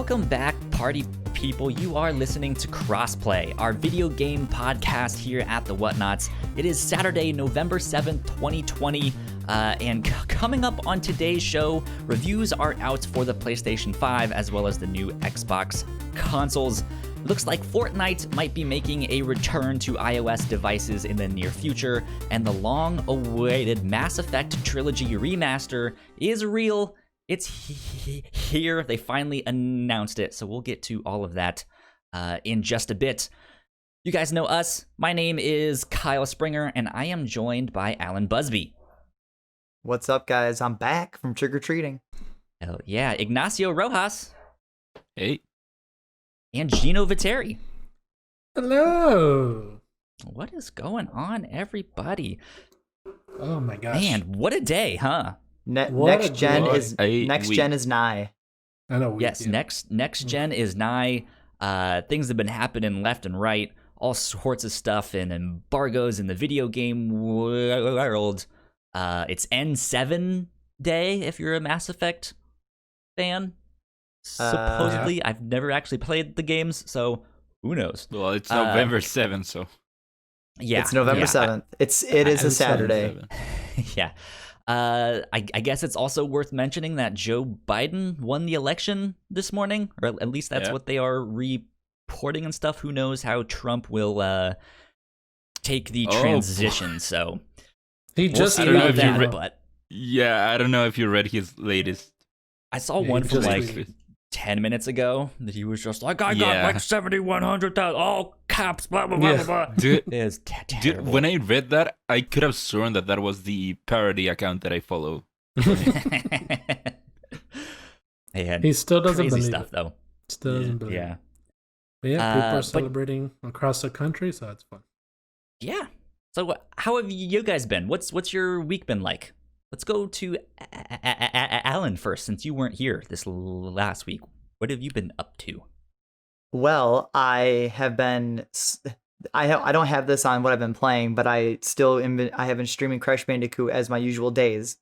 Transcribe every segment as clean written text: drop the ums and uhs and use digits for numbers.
Welcome back, party people. You are listening to Crossplay, our video game podcast here at the Whatnauts. It is Saturday, November 7th, 2020, and coming up on today's show, reviews are out for the PlayStation 5 as well as the new Xbox consoles. Looks like Fortnite might be making a return to iOS devices in the near future, and the long-awaited Mass Effect Trilogy Remaster is real. It's here. They finally announced it, so we'll get to all of that in just a bit. You guys know us. My name is Kyle Springer, and I am joined by Alan Busby. What's up, guys? I'm back from trick-or-treating. Hell yeah. Ignacio Rojas. Hey. And Gino Viteri. Hello. What is going on, everybody? Oh my gosh. Man, what a day, huh? Next gen is nigh. I know. Yes, next gen is nigh. Things have been happening left and right. All sorts of stuff and embargoes in the video game world. It's N7 day if you're a Mass Effect fan. Supposedly, I've never actually played the games, so who knows? Well, it's November 7th, so yeah, it's November 7th. It is a Saturday. Yeah. I guess it's also worth mentioning that Joe Biden won the election this morning, or at least that's what they are reporting and stuff. Who knows how Trump will take the transition? So he just I don't know if you but yeah, I don't know if you read his latest. I saw one from like 10 minutes ago that he was just like, I got like 7,100,000 all caps, blah blah blah blah. Dude, it's dude, when I read that, I could have sworn that was the parody account that I follow. He still doesn't believe stuff it. Though. Still doesn't believe it. But yeah, people are celebrating across the country, so it's fun. Yeah. So how have you guys been? What's your week been like? Let's go to Alan first, since you weren't here this last week. What have you been up to? Well, I have been. I don't have this on what I've been playing, but I have been streaming Crash Bandicoot as my usual days,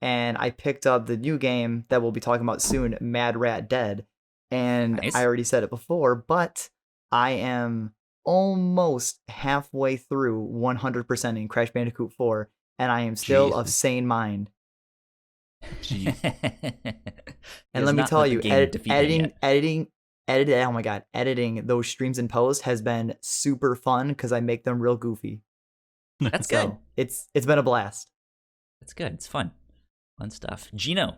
and I picked up the new game that we'll be talking about soon, Mad Rat Dead, and nice. I already said it before, but I am almost halfway through 100% in Crash Bandicoot 4. And I am still of sane mind. Jeez. And let me tell you, editing, oh my god, editing those streams and posts has been super fun because I make them real goofy. That's good. It's been a blast. That's good. It's fun. Fun stuff. Gino,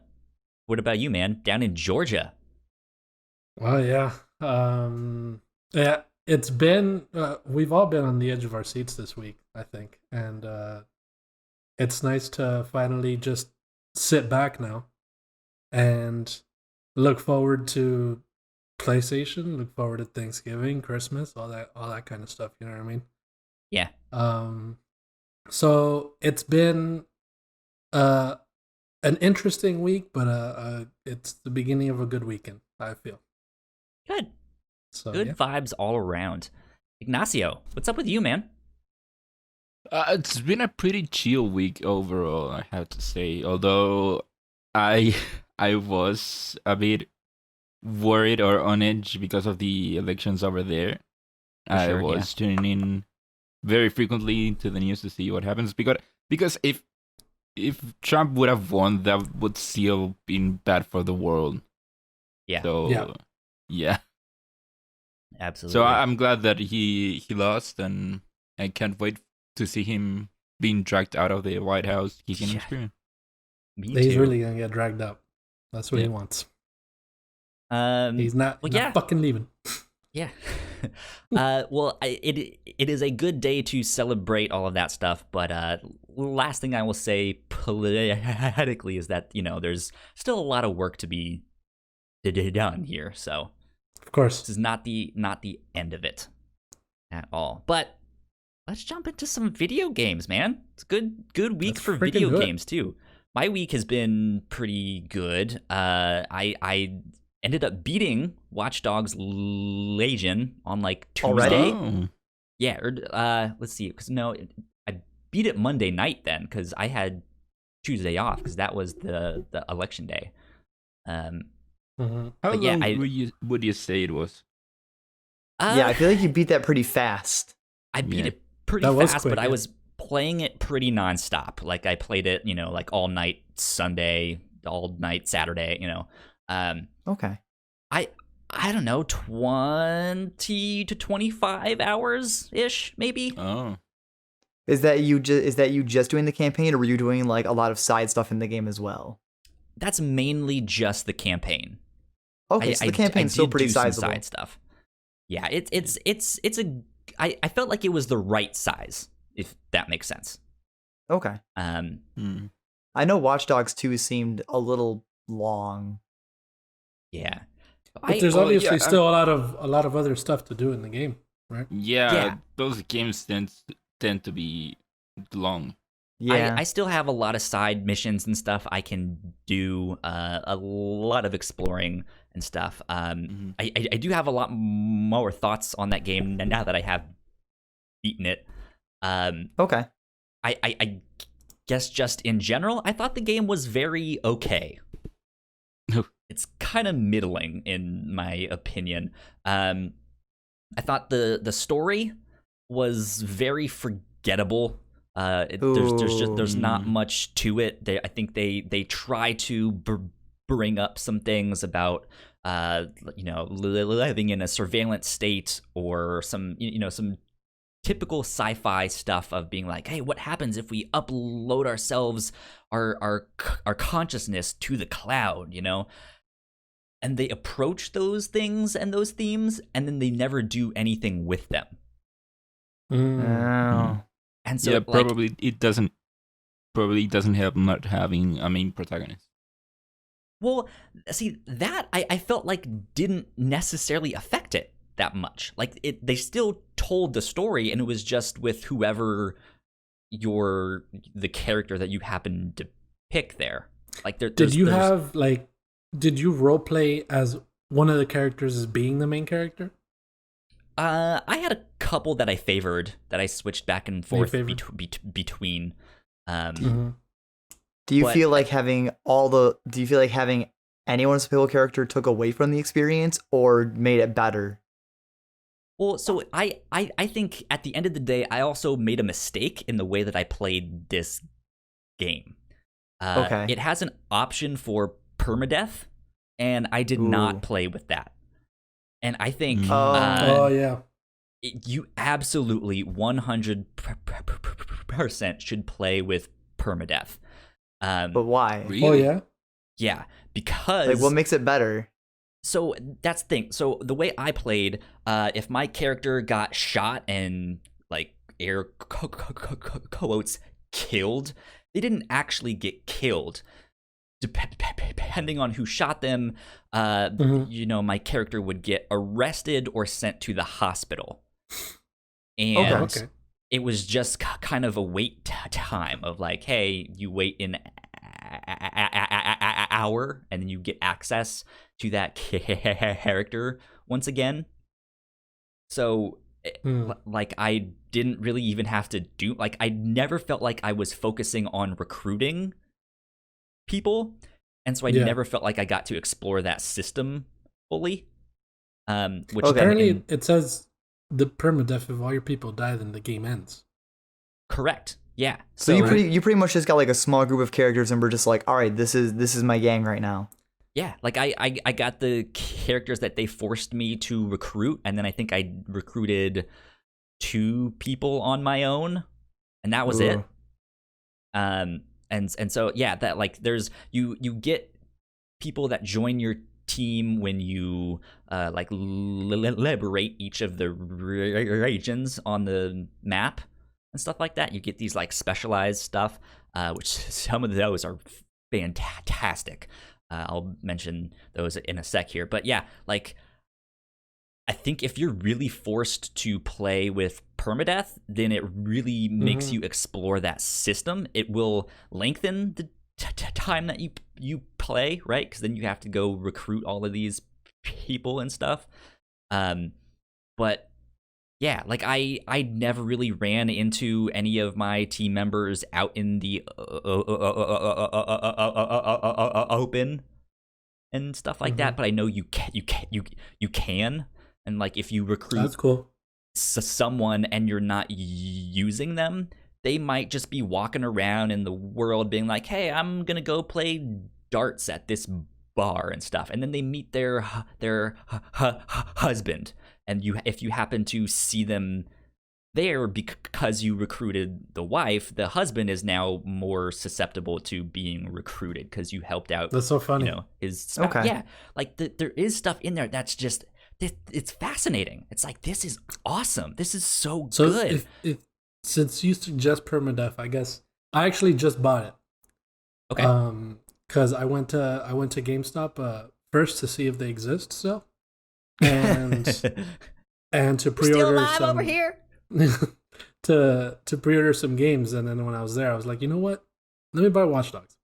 what about you, man? Down in Georgia. Well, yeah. Yeah, it's been, we've all been on the edge of our seats this week, I think. And, it's nice to finally just sit back now and look forward to PlayStation, look forward to Thanksgiving, Christmas, all that kind of stuff, you know what I mean? Yeah. So it's been an interesting week, but it's the beginning of a good weekend, I feel. Good. So good vibes all around. Ignacio, what's up with you, man? It's been a pretty chill week overall, I have to say. Although I was a bit worried or on edge because of the elections over there. I was tuning in very frequently to the news to see what happens because if Trump would have won, that would still been bad for the world. Yeah. So yeah. Absolutely. So I'm glad that he lost, and I can't wait to see him being dragged out of the White House. He can experience. He's really gonna get dragged up. That's what he wants. He's not fucking leaving. Yeah. Well, it is a good day to celebrate all of that stuff, but last thing I will say politically is that, there's still a lot of work to be done here. So, of course, this is not the end of it at all. But let's jump into some video games, man. It's good week for video games too. My week has been pretty good. I ended up beating Watch Dogs Legion on like Tuesday. Oh. Yeah, let's see, because I beat it Monday night then, because I had Tuesday off because that was the election day. Mhm. How But yeah, long would you say it was? Yeah, I feel like you beat that pretty fast. I beat Yeah. it pretty That was fast, quick, but I yeah. was playing it pretty nonstop. Like I played it, like all night Sunday, all night Saturday. Okay. I don't know, 20 to 25 hours ish, maybe. Oh, Is that you just doing the campaign, or were you doing like a lot of side stuff in the game as well? That's mainly just the campaign. Okay, so the campaign's still did pretty do some sizable. side stuff. Yeah, I felt like it was the right size, if that makes sense. Okay. mm. I know Watch Dogs 2 seemed a little long. Yeah. But there's well, obviously yeah, still a lot of other stuff to do in the game, right? Yeah, those games tend to be long. Yeah. I still have a lot of side missions and stuff I can do, a lot of exploring and stuff. I do have a lot more thoughts on that game now that I have beaten it. Okay. I guess just in general, I thought the game was very okay. It's kind of middling in my opinion. I thought the story was very forgettable. There's not much to it. I think they try to bring up some things about living in a surveillance state, or some some typical sci-fi stuff of being like, hey, what happens if we upload ourselves, our consciousness to the cloud, and they approach those things and those themes, and then they never do anything with them. Oh. And so Yeah, probably it doesn't help not having a main protagonist. Well, see, that I felt like didn't necessarily affect it that much. Like they still told the story, and it was just with whoever the character that you happen to pick there. Like did you role play as one of the characters as being the main character? I had a couple that I favored, that I switched back and forth between. Do you feel like having anyone's playable character took away from the experience or made it better? Well, so I think at the end of the day, I also made a mistake in the way that I played this game. Okay. It has an option for permadeath, and I did not play with that. And I think you absolutely 100% should play with permadeath. But why? Really? Oh yeah. Yeah, because Like, what makes it better? So that's the thing. So the way I played, if my character got shot and like air quotes killed, they didn't actually get killed. Depending on who shot them, my character would get arrested or sent to the hospiur. And it was just kind of a wait time of like, hey, you wait an hour and then you get access to that character once again. So like I didn't really even have to do, like, I never felt like I was focusing on recruiting people, and so I never felt like I got to explore that system fully. Which apparently it says the permadeath, if all your people die, then the game ends. Correct. Yeah. So you pretty much just got like a small group of characters, and we're just like, all right, this is my gang right now. Yeah, like I got the characters that they forced me to recruit, and then I think I recruited 2 people on my own, and that was it. And so yeah, that like there's you get people that join your team when you like liberate each of the regions on the map and stuff like that. You get these like specialized stuff, which some of those are fantastic. I'll mention those in a sec here. But yeah, like, I think if you're really forced to play with permadeath, then it really makes you explore that system. It will lengthen the time that you play, right? Because then you have to go recruit all of these people and stuff. But yeah, like I never really ran into any of my team members out in the open. and stuff like that. But I know you can, and like if you recruit That's cool. someone and you're not using them, they might just be walking around in the world being like, hey, I'm gonna go play darts at this bar and stuff, and then they meet their husband, and if you happen to see them there because you recruited the wife, the husband is now more susceptible to being recruited because you helped out. That's so funny. His spouse. Okay. Yeah, like there is stuff in there that's just it's fascinating. It's like, this is awesome. This is so good. If since you suggest permadeath, I guess I actually just bought it. Okay. Because I went to GameStop first to see if they exist still, and to pre-order still alive some over here. to pre-order some games, and then when I was there, I was like, you know what? Let me buy Watch Dogs,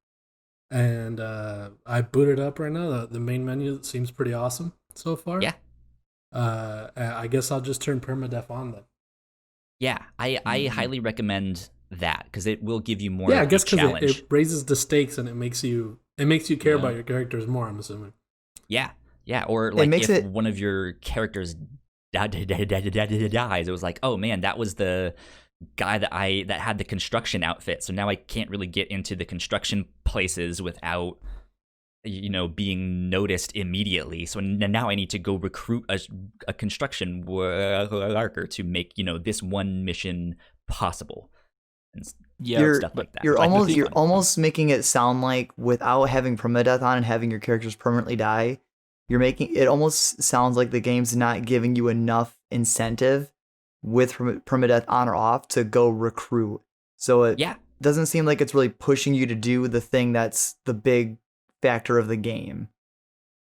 and I booted up right now. The main menu seems pretty awesome so far. Yeah. I guess I'll just turn permadeath on then. Yeah, I highly recommend that because it will give you more. Yeah, I guess because challenge. it raises the stakes and it makes you care about your characters more. I'm assuming. Yeah, or like makes if one of your characters dies, it was like, oh man, that was the guy that had the construction outfit, so now I can't really get into the construction places without being noticed immediately. So now I need to go recruit a construction worker to make this one mission possible. And stuff like that. You're Like, almost making it sound like without having permadeath on and having your characters permanently die, you're making it almost sounds like the game's not giving you enough incentive with permadeath on or off to go recruit. So it doesn't seem like it's really pushing you to do the thing that's the big factor of the game.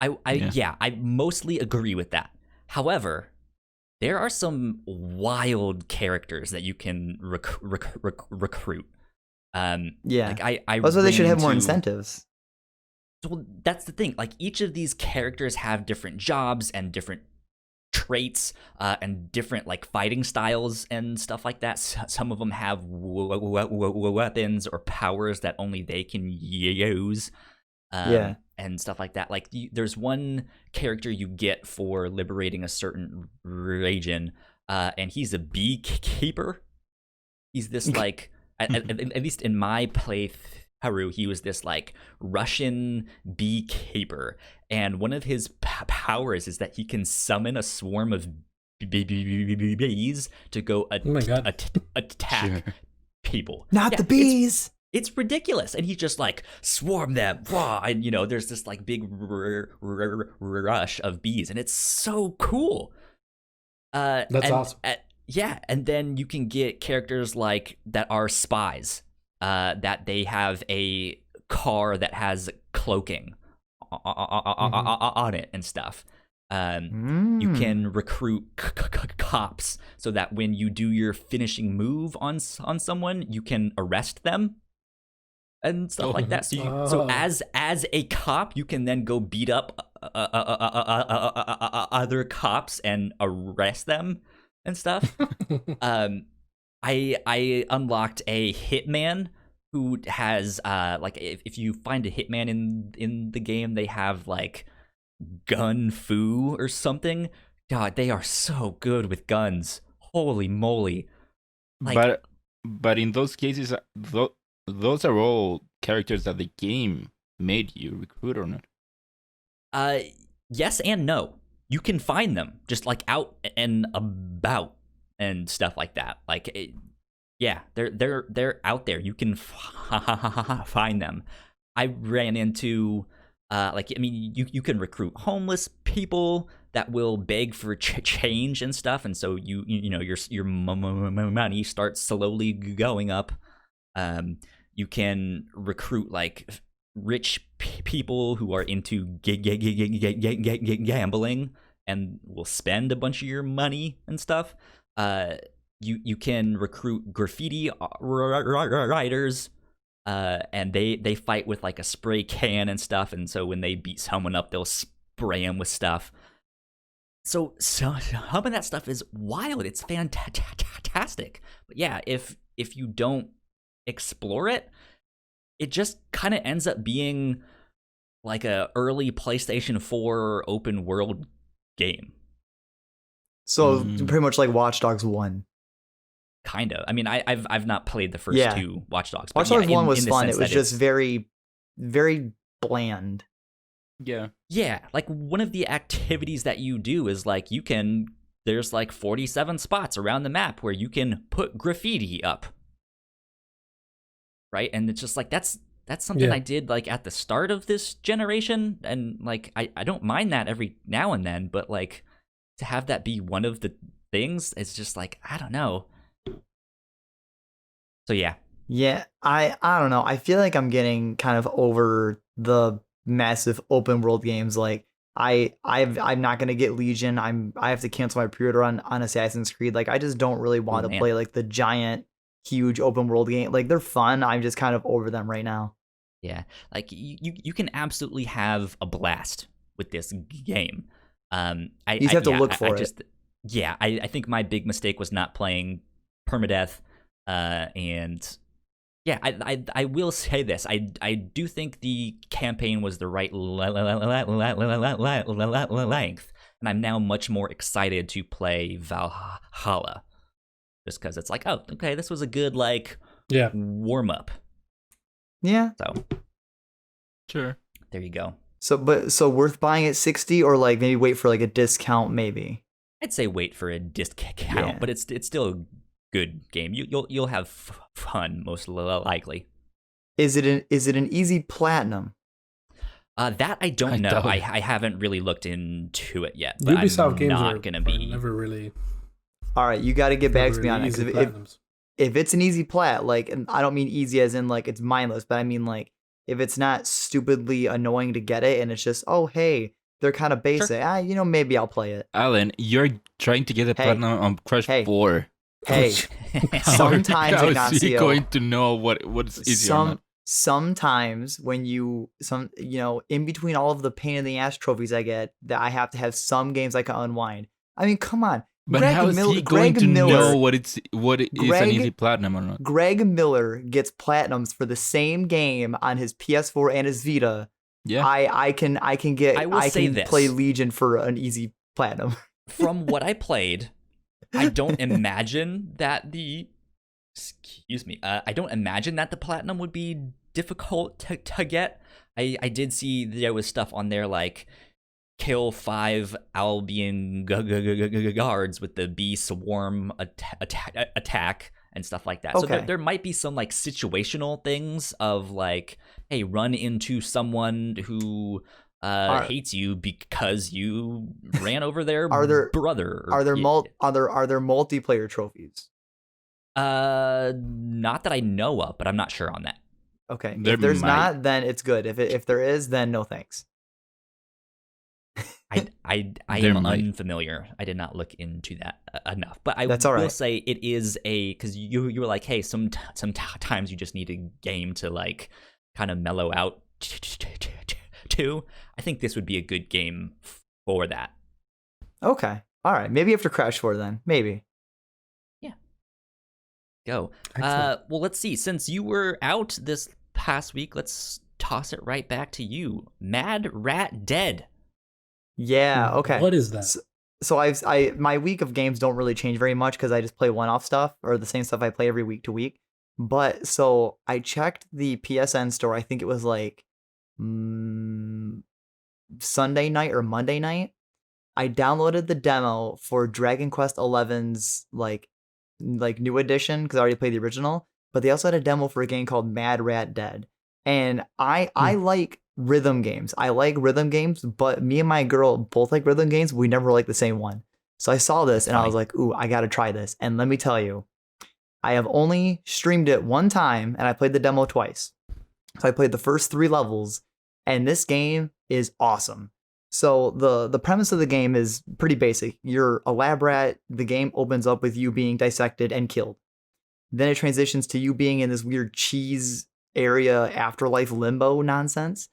I mostly agree with that. However, there are some wild characters that you can recruit. Like I that's why they should have more into- incentives. Well, that's the thing. Like, each of these characters have different jobs and different traits and different like fighting styles and stuff like that. Some of them have weapons or powers that only they can use. And stuff like that. Like, there's one character you get for liberating a certain region, and he's a beekeeper. He's this like, at least in my playthrough, he was this like Russian beekeeper, and one of his powers is that he can summon a swarm of bees to go attack people. Not the bees. It's ridiculous, and he just like swarm them, and there's this like big rush of bees, and it's so cool. That's awesome. And then you can get characters like that are spies, that they have a car that has cloaking on it and stuff. You can recruit cops so that when you do your finishing move on someone, you can arrest them. And stuff like that. So as a cop, you can then go beat up other cops and arrest them and stuff. I unlocked a hitman who has like if you find a hitman in the game, they have like gun fu or something. God, they are so good with guns. Holy moly! Like, but in those cases, those are all characters that the game made you recruit or not? Yes and no. You can find them just like out and about and stuff like that. Like, they're out there. You can find them. I ran into you can recruit homeless people that will beg for change and stuff, and so your money starts slowly going up. You can recruit like rich people who are into gambling and will spend a bunch of your money and stuff. You can recruit graffiti writers, and they fight with like a spray can and stuff. And so when they beat someone up, they'll spray them with stuff. So some of that stuff is wild. It's fantastic. But yeah, if you don't explore it, it just kind of ends up being like a early PlayStation 4 open world game. So pretty much like Watch Dogs 1. Kind of. I mean, I've not played the first Yeah. two Watch Dogs. Watch But Dogs yeah, 1 in was the fun. sense It was that just it's- very, very bland. Yeah. Yeah, like one of the activities that you do is like there's like 47 spots around the map where you can put graffiti up. Right? And it's just like that's something Yeah. I did like at the start of this generation, and like I don't mind that every now and then, but like to have that be one of the things, it's just like I don't know. So yeah. Yeah, I don't know. I feel like I'm getting kind of over the massive open world games. Like I'm not gonna get Legion. I have to cancel my pre-order on Assassin's Creed. Like I just don't really want to man. play like the giant, huge open world game. Like they're fun. I'm just kind of over them right now. Yeah, like you can absolutely have a blast with this game. I You just have to look for it. Just, yeah, I think my big mistake was not playing permadeath, and yeah, I will say this. I do think the campaign was the right length, and I'm now much more excited to play Valhalla, just because it's like, oh, okay, this was a good like Yeah. warm up. Yeah. So Sure. there you go. So worth buying at 60, or like maybe wait for like a discount maybe. I'd say wait for a discount, Yeah. but it's still a good game. You'll have fun most likely. Is it an easy platinum? That I don't I know. doubt I it. haven't really looked into it yet. But Ubisoft I'm games not are gonna be. never really. All right, you got to get back to me on it. easy 'Cause platinums. if it's an easy plat, like, and I don't mean easy as in like it's mindless, but I mean like if it's not stupidly annoying to get it and it's just, oh hey, they're kind of basic. Maybe I'll play it. Alan, you're trying to get a Hey. platinum on Crash Hey. 4. Hey, sometimes How is Ignacio, he going to know what's easy or not? sometimes when in between all of the pain in the ass trophies I get, that I have to have some games I can unwind. I mean, come on. But how is he going to know what is an easy platinum or not? Greg Miller gets platinums for the same game on his PS4 and his Vita. Yeah. I can play Legion for an easy platinum. From what I played, I don't imagine that I don't imagine that the platinum would be difficult to get. I did see there was stuff on there like kill 5 Albion guards with the bee swarm attack and stuff like that. So Okay. there might be some like situational things of like, hey, run into someone who hates you because you ran over their brother. Are there multiplayer trophies? Not that I know of, but I'm not sure on that. Okay. There If there's might. not, then it's good. If there is, then no thanks. I There am might. unfamiliar. I did not look into that enough. But I That's all will right. say it is because you were like, hey, sometimes you just need a game to like kind of mellow out to. I think this would be a good game for that. Okay. All right. Maybe after Crash 4 then. Maybe. Go. Excellent. Well, let's see. Since you were out this past week, let's toss it right back to you. Mad Rat Dead. Yeah. Okay. What is that? So my week of games don't really change very much because I just play one-off stuff or the same stuff I play every week to week. But so I checked the PSN store. I think it was like Sunday night or Monday night. I downloaded the demo for Dragon Quest XI's like new edition because I already played the original. But they also had a demo for a game called Mad Rat Dead, and I like rhythm games. I like rhythm games, but me and my girl both like rhythm games. We never like the same one. So I saw this and I was like, ooh, I gotta try this. And let me tell you, I have only streamed it one time and I played the demo twice. So I played the first 3 levels, and this game is awesome. So the premise of the game is pretty basic. You're a lab rat. The game opens up with you being dissected and killed. Then it transitions to you being in this weird cheese area afterlife limbo nonsense.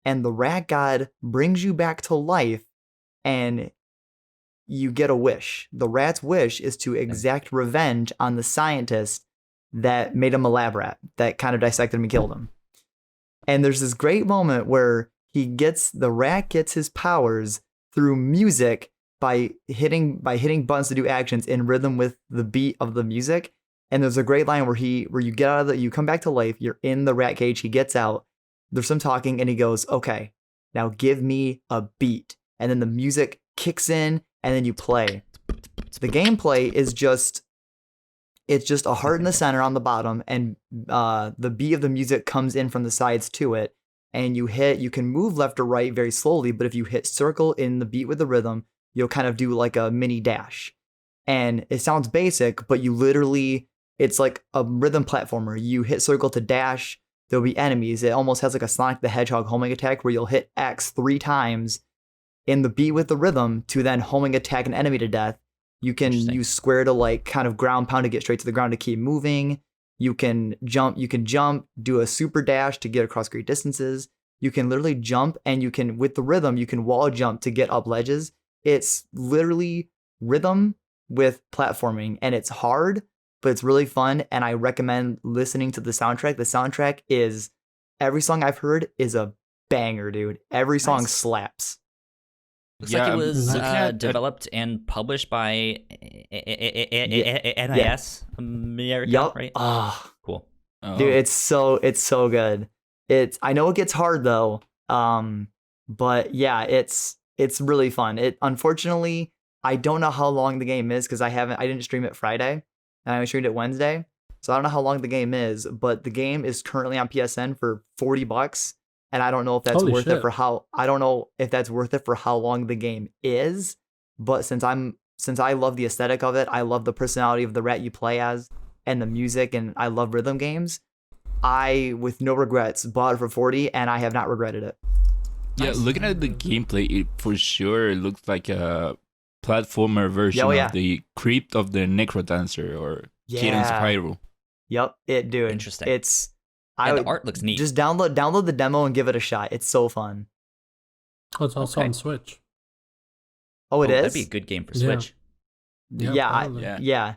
And the rat god brings you back to life and you get a wish. The rat's wish is to exact revenge on the scientist that made him a lab rat, that kind of dissected him and killed him. And there's this great moment where the rat gets his powers through music by hitting buttons to do actions in rhythm with the beat of the music. And there's a great line where you get out of you come back to life, you're in the rat cage, he gets out, there's some talking, and he goes, okay, now give me a beat. And then the music kicks in, and then you play. The gameplay is just a heart in the center on the bottom, and the beat of the music comes in from the sides to it. And you can move left or right very slowly, but if you hit circle in the beat with the rhythm, you'll kind of do like a mini dash. And it sounds basic, but it's like a rhythm platformer. You hit circle to dash, there'll be enemies. It almost has like a Sonic the Hedgehog homing attack where you'll hit X 3 times in the beat with the rhythm to then homing attack an enemy to death. You can use square to like kind of ground pound to get straight to the ground to keep moving. You can jump, do a super dash to get across great distances. You can literally jump, and with the rhythm, you can wall jump to get up ledges. It's literally rhythm with platforming, and it's hard, but it's really fun, and I recommend listening to the soundtrack. The soundtrack is, every song I've heard is a banger, dude. Every song slaps. Looks like it was developed and published by NIS America, right? Cool. Dude, it's so good. I know it gets hard though, but yeah, it's really fun. Unfortunately, I don't know how long the game is because I didn't stream it Friday, and I streamed it Wednesday, so I don't know how long the game is. But the game is currently on PSN for $40. And I don't know if that's worth it for how long the game is. But since I love the aesthetic of it, I love the personality of the rat you play as, and the music, and I love rhythm games, I, with no regrets, bought it for $40, and I have not regretted it. Yeah, looking at the gameplay, it for sure looks like a platformer version of the Crypt of the Necrodancer or Cadence of Hyrule. Yep, dude. Interesting. The art looks neat. Just download the demo and give it a shot. It's so fun. Oh, it's also on Switch. Oh, it is? That'd be a good game for Switch. Yeah.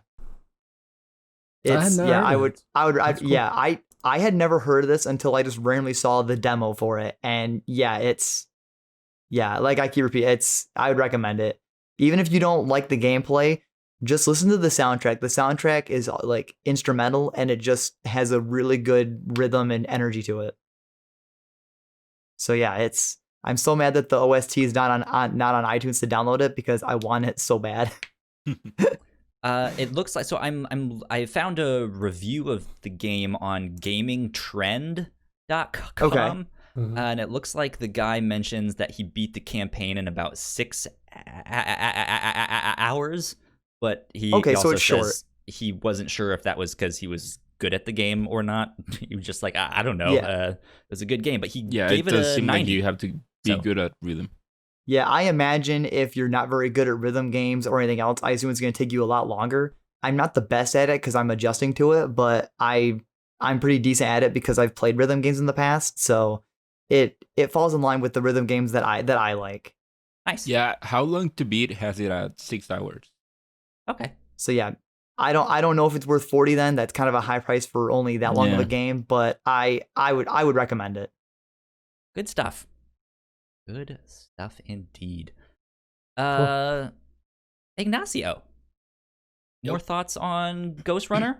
I had never heard of this until I just randomly saw the demo for it. And like I keep repeating, I would recommend it. Even if you don't like the gameplay, just listen to the soundtrack. The soundtrack is like instrumental, and it just has a really good rhythm and energy to it. So yeah, I'm so mad that the OST is not on iTunes to download it because I want it so bad. It looks like, so I found a review of the game on gamingtrend.com. Okay. And it looks like the guy mentions that he beat the campaign in about 6 hours. But he also so it's short. He wasn't sure if that was because he was good at the game or not. He was just like, I don't know. It was a good game, but he gave it a 90. Like you have to be good at rhythm. Yeah, I imagine if you're not very good at rhythm games or anything else, I assume it's going to take you a lot longer. I'm not the best at it because I'm adjusting to it, but I'm pretty decent at it because I've played rhythm games in the past. So it falls in line with the rhythm games that I like. Nice. Yeah, how long to beat has it at 6 hours? Okay. So yeah, I don't know if it's worth 40 then. That's kind of a high price for only that long of a game, but I would recommend it. Good stuff. Good stuff indeed. Cool. Ignacio, more thoughts on Ghost Runner?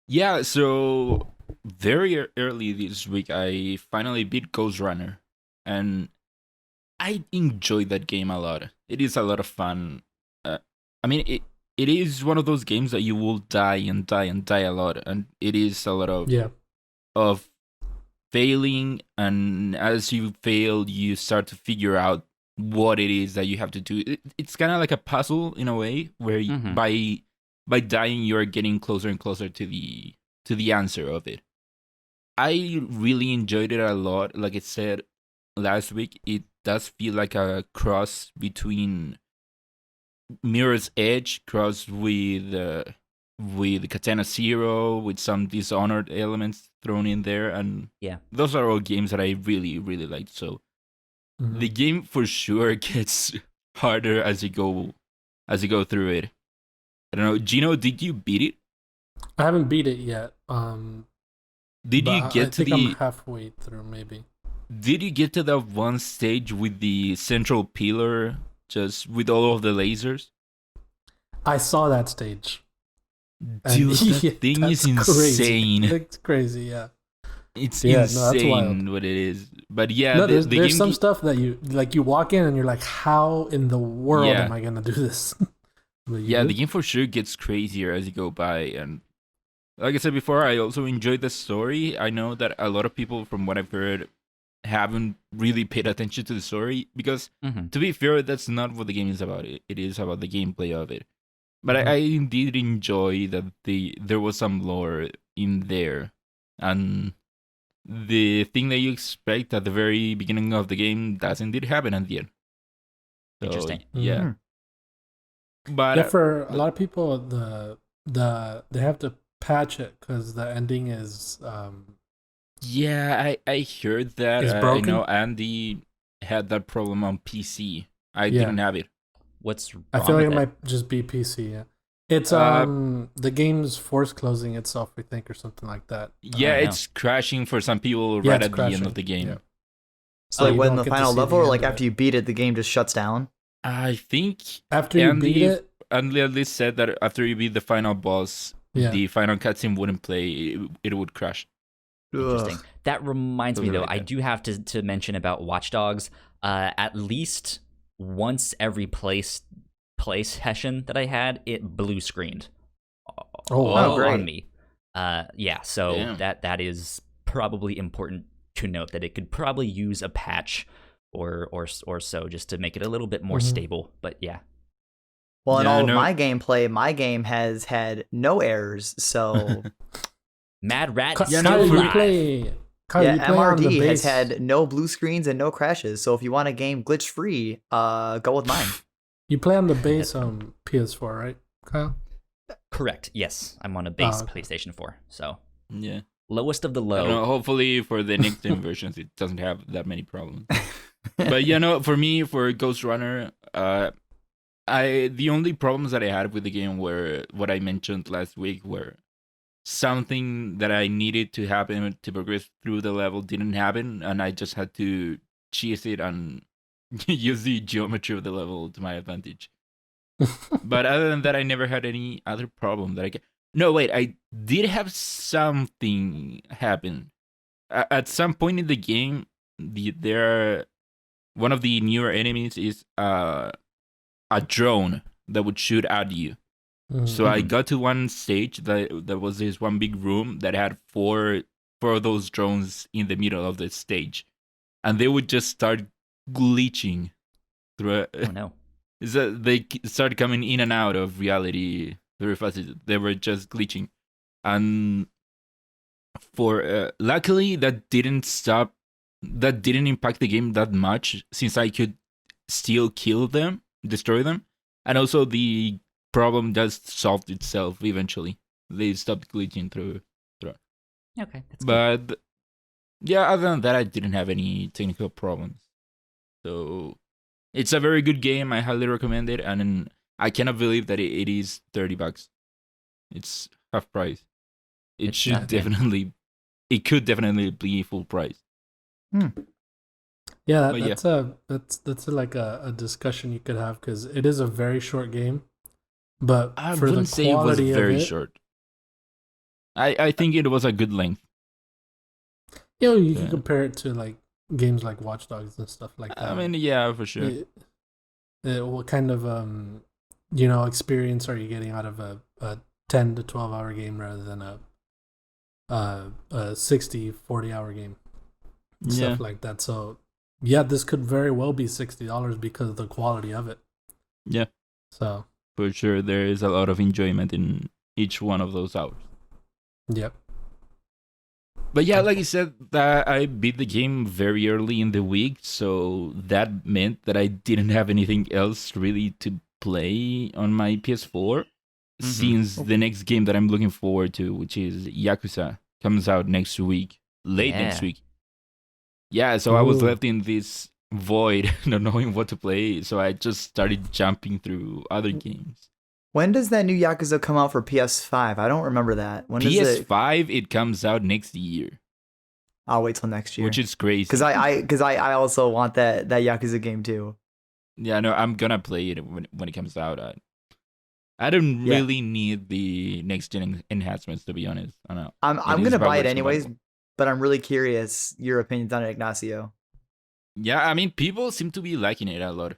Yeah, so very early this week, I finally beat Ghost Runner, and I enjoyed that game a lot. It is a lot of fun. I mean, it is one of those games that you will die and die and die a lot, and it is a lot of failing, and as you fail, you start to figure out what it is that you have to do. It's kind of like a puzzle in a way, where by dying, you're getting closer and closer to the answer of it. I really enjoyed it a lot. Like I said last week, it does feel like a cross between Mirror's Edge crossed with Katana Zero, with some Dishonored elements thrown in there, and those are all games that I really, really liked. So the game for sure gets harder as you go through it. I don't know, Gino, did you beat it? I haven't beat it yet. Did you get to the? I'm halfway through, maybe. did you get to that one stage with the central pillar, just with all of the lasers? I saw that stage. Dude, that thing is insane. It's crazy, yeah. It's Yeah, no, that's insane wild. what it is. But yeah, No, the there's game some stuff that you walk in and you're like, how in the world Yeah. am I gonna do this? But you Yeah, do. the game for sure gets crazier as you go by. And like I said before, I also enjoyed the story. I know that a lot of people, from what I've heard, haven't really paid attention to the story because, Mhm. to be fair, that's not what the game is about. It is about the gameplay of it. But Mhm. I indeed enjoy that there was some lore in there, and the thing that you expect at the very beginning of the game does indeed happen at the end. So, Interesting. Yeah. But Yeah, for a lot of people, they have to patch it because the ending is yeah, I heard that. Is I broken? know Andy had that problem on PC. I Yeah. didn't have it. What's wrong I feel like with it might just be PC. Yeah, it's Uh, the game's force closing itself, I think, or something like that. Yeah, I know. it's crashing for some people Yeah, right it's at the end crashing. of the game. Yeah. So Oh, like you when don't the get to final see the level, or end like of after it. you beat it, the game just shuts down. I think After you Andy beat it, Andy at least said that after you beat the final boss, Yeah. the final cutscene wouldn't play. It would crash. Interesting. Ugh. That reminds me, Something though, like I that. do have to mention about Watch Dogs. At least once every play session that I had, it blue screened Oh, wow. great. on me. Yeah, so Damn. that is probably important to note that it could probably use a patch or so just to make it a little bit more Mhm. stable. But yeah, Well, in Yeah, I all of know. my gameplay, my game has had no errors. So Mad Rat Yeah, Kyle, no, still for you me- alive. play. Kyle, you yeah, play on the MRD has base. had no blue screens and no crashes. So if you want a game glitch free, go with mine. You play on the base That's PS4, right, Kyle? Correct. Yes, I'm on a base okay. PlayStation 4. So Yeah. lowest of the I don't know, low. hopefully for the next gen versions, it doesn't have that many problems. But you know, for me, for Ghost Runner, the only problems that I had with the game were what I mentioned last week, where something that I needed to happen to progress through the level didn't happen, and I just had to cheese it and use the geometry of the level to my advantage. But other than that, I never had any other problem that I can. No, wait, I did have something happen. At some point in the game, one of the newer enemies is a drone that would shoot at you. Mhm. So I got to one stage that was this one big room that had four of those drones in the middle of the stage, and they would just start glitching through. Oh no. So they started coming in and out of reality very fast. They were just glitching, and for luckily that didn't stop. That didn't impact the game that much, since I could still kill them, destroy them, and also the problem just solved itself eventually. They stopped glitching through. Okay, that's good. But yeah, other than that, I didn't have any technical problems. So it's a very good game. I highly recommend it, and I cannot believe that it is $30. It's half price. It It's should not bad. definitely. It could definitely be full price. Yeah, But yeah. that's like a discussion you could have because it is a very short game, but I for the wouldn't say it was quality of very it, short. I think it was a good length. you know, you Yeah. can compare it to like games like Watch Dogs and stuff like that. I mean, yeah, for sure. What kind of experience are you getting out of a 10 to 12 hour game rather than a 60 40 hour game? Yeah. Stuff like that. So yeah, this could very well be $60 because of the quality of it. Yeah. So For sure, there is a lot of enjoyment in each one of those hours. yep. But yeah, like I said, that I beat the game very early in the week, so that meant that I didn't have anything else really to play on my PS4. Since the next game that I'm looking forward to, which is Yakuza, comes out next week, late next Yeah. week. Yeah, so I was Ooh. left in this void, not knowing what to play, so I just started jumping through other games. When does that new Yakuza come out for PS5? I don't remember that. When is it? PS5, it comes out next year. I'll wait till next year. which is crazy. Because I also want that Yakuza game too. Yeah, no, I'm gonna play it when it comes out. I don't really need the next gen enhancements, to be honest. I don't know. I'm gonna buy it anyways, but I'm really curious your opinions on it, Ignacio. Yeah, I mean, people seem to be liking it a lot.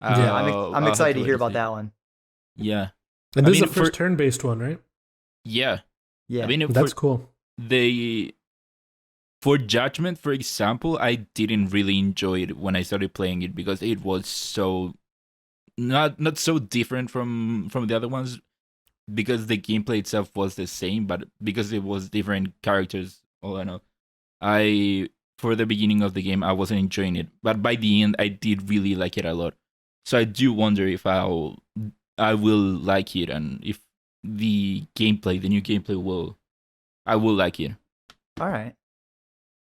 Yeah, I'm excited to hear about that one. Yeah, And this is the first turn-based one, right? Yeah. Yeah, I mean, that's cool. For Judgment, for example, I didn't really enjoy it when I started playing it because it was so not so different from the other ones, because the gameplay itself was the same, but because it was different characters. All I know, for the beginning of the game I wasn't enjoying it, but by the end I did really like it a lot. So I do wonder if I will like it, and if the new gameplay I will like it. All right.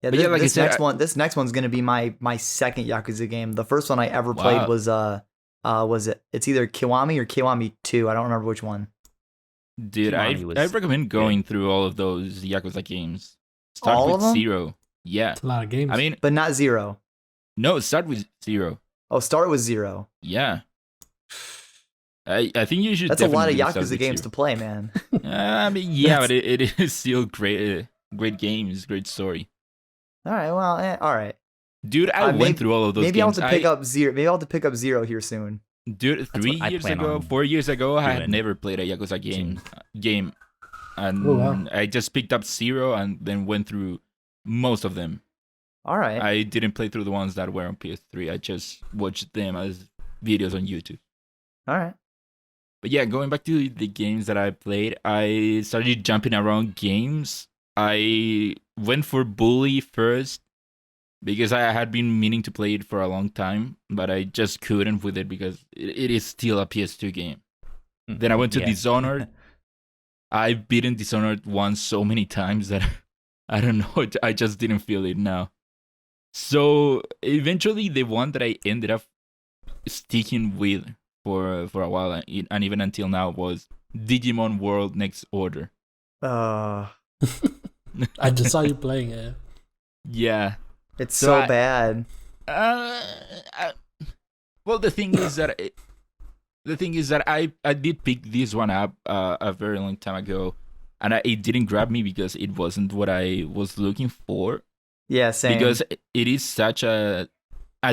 Yeah, this next one's gonna be my second Yakuza game. The first one I ever played was it's either Kiwami or Kiwami 2. I don't remember which one. Dude, I recommend going through all of those Yakuza games. Start all with of them? 0. Yeah. It's a lot of games. I mean, but not 0. No, start with 0. Oh, start with 0. Yeah. I think you should. That's a lot of Yakuza games to play, man. I mean, yeah, but it is still great games, great story. All right, well, all right. Dude, I went through all of those games. Maybe I'll have to pick up 0. Maybe I'll have to pick up 0 here soon. Dude, 4 years ago, I had never played a Yakuza game. And I just picked up 0 and then went through most of them. All right. I didn't play through the ones that were on PS3. I just watched them as videos on YouTube. All right. But yeah, going back to the games that I played, I started jumping around games. I went for Bully first because I had been meaning to play it for a long time, but I just couldn't with it because it is still a PS2 game. Then I went to Dishonored. I've beaten Dishonored once so many times that I don't know, I just didn't feel it now. So eventually the one that I ended up sticking with for a while and even until now was Digimon World Next Order. I just saw you playing it. Yeah. It's so bad. Well, the thing is that I did pick this one up a very long time ago, and it didn't grab me because it wasn't what I was looking for. Yeah, same. Because it is such a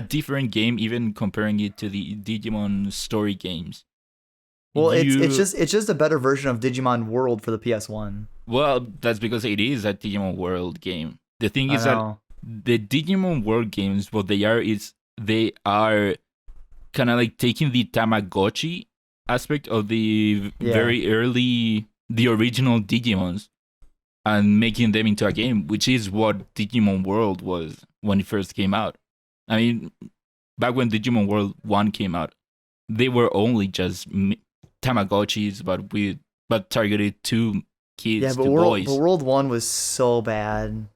different game, even comparing it to the Digimon story games. Well, it's just a better version of Digimon World for the PS1. Well, that's because it is a Digimon World game. The thing is that the Digimon World games, what they are is they are kind of like taking the Tamagotchi aspect of the very early, the original Digimons, and making them into a game, which is what Digimon World was when it first came out. I mean, back when Digimon World 1 came out, they were only just Tamagotchis, but targeted to kids, to boys. But World 1 was so bad.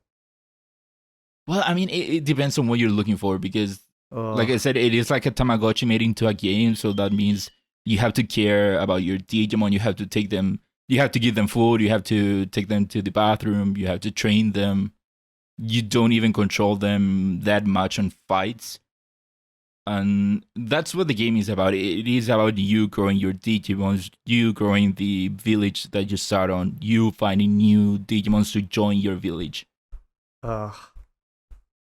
Well, I mean, it depends on what you're looking for, because, like I said, it is like a Tamagotchi made into a game, so that means you have to care about your Digimon, you have to give them food, you have to take them to the bathroom, you have to train them. You don't even control them that much on fights. And that's what the game is about. It is about you growing your Digimons, you growing the village that you start on, you finding new Digimons to join your village. Ugh.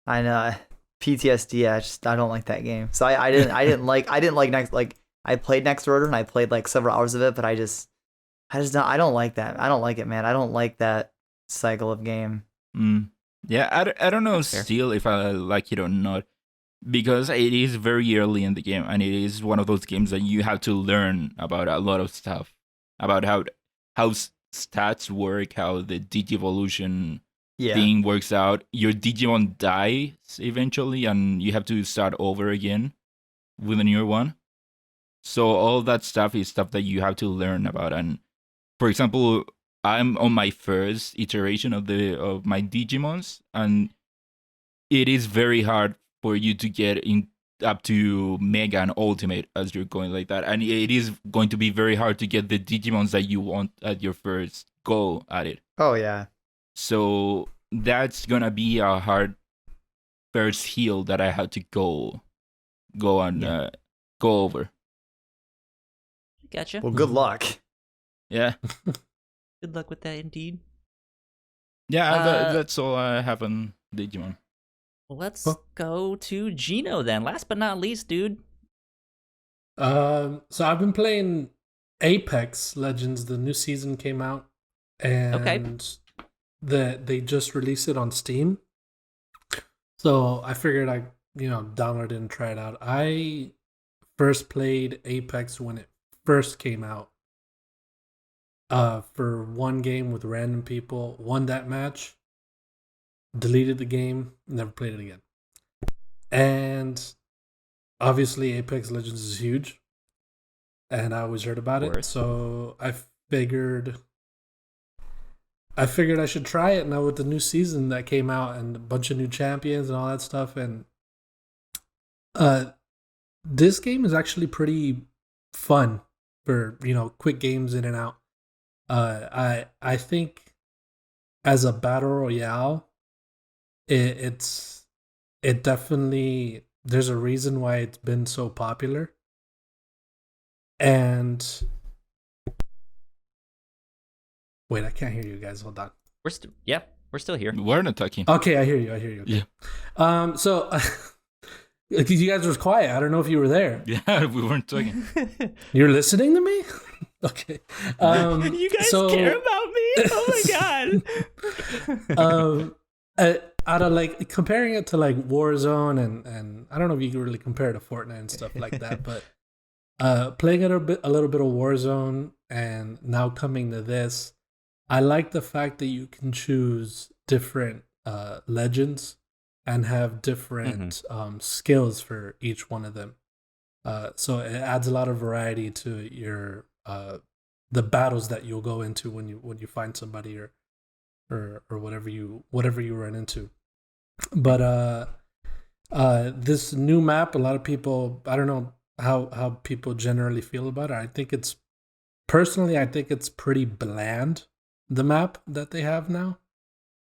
I know. PTSD. I don't like that game. So I didn't like next, like, I played Next Order and I played like several hours of it, but I don't like that. I don't like it, man. I don't like that cycle of game. Yeah, I don't know still if I like it or not, because it is very early in the game, and it is one of those games that you have to learn about a lot of stuff, about how stats work, how the Digivolution thing works out. Your Digimon dies eventually, and you have to start over again with a newer one. So all that stuff is stuff that you have to learn about. And for example, I'm on my first iteration of my Digimons, and it is very hard for you to get up to Mega and Ultimate as you're going like that. And it is going to be very hard to get the Digimons that you want at your first go at it. Oh, yeah. So that's gonna be a hard first hill that I have to go over. Gotcha. Well, good luck. Yeah. Good luck with that, indeed. Yeah, that's all I have on Digimon. Let's go to Gino then. Last but not least, dude. So I've been playing Apex Legends. The new season came out, and they just released it on Steam. So I figured I download it and try it out. I first played Apex when it first came out. For one game with random people, won that match, deleted the game, never played it again. And obviously Apex Legends is huge, and I always heard about it, so I figured I should try it now with the new season that came out and a bunch of new champions and all that stuff. And this game is actually pretty fun for quick games in and out. I think as a battle royale, it definitely, there's a reason why it's been so popular. And wait, I can't hear you guys. Hold on. We're still here. We're not talking. Okay, I hear you. Okay. Yeah. So you guys were quiet. I don't know if you were there. Yeah, we weren't talking. You're listening to me? Okay. You guys care about me? Oh my god. Out of like comparing it to like Warzone and I don't know if you can really compare it to Fortnite and stuff like that, but playing a little bit of Warzone and now coming to this, I like the fact that you can choose different legends and have different skills for each one of them. So it adds a lot of variety to your the battles that you'll go into when you find somebody or whatever you run into. But this new map, a lot of people, I don't know how people generally feel about it. I think it's pretty bland, the map that they have now.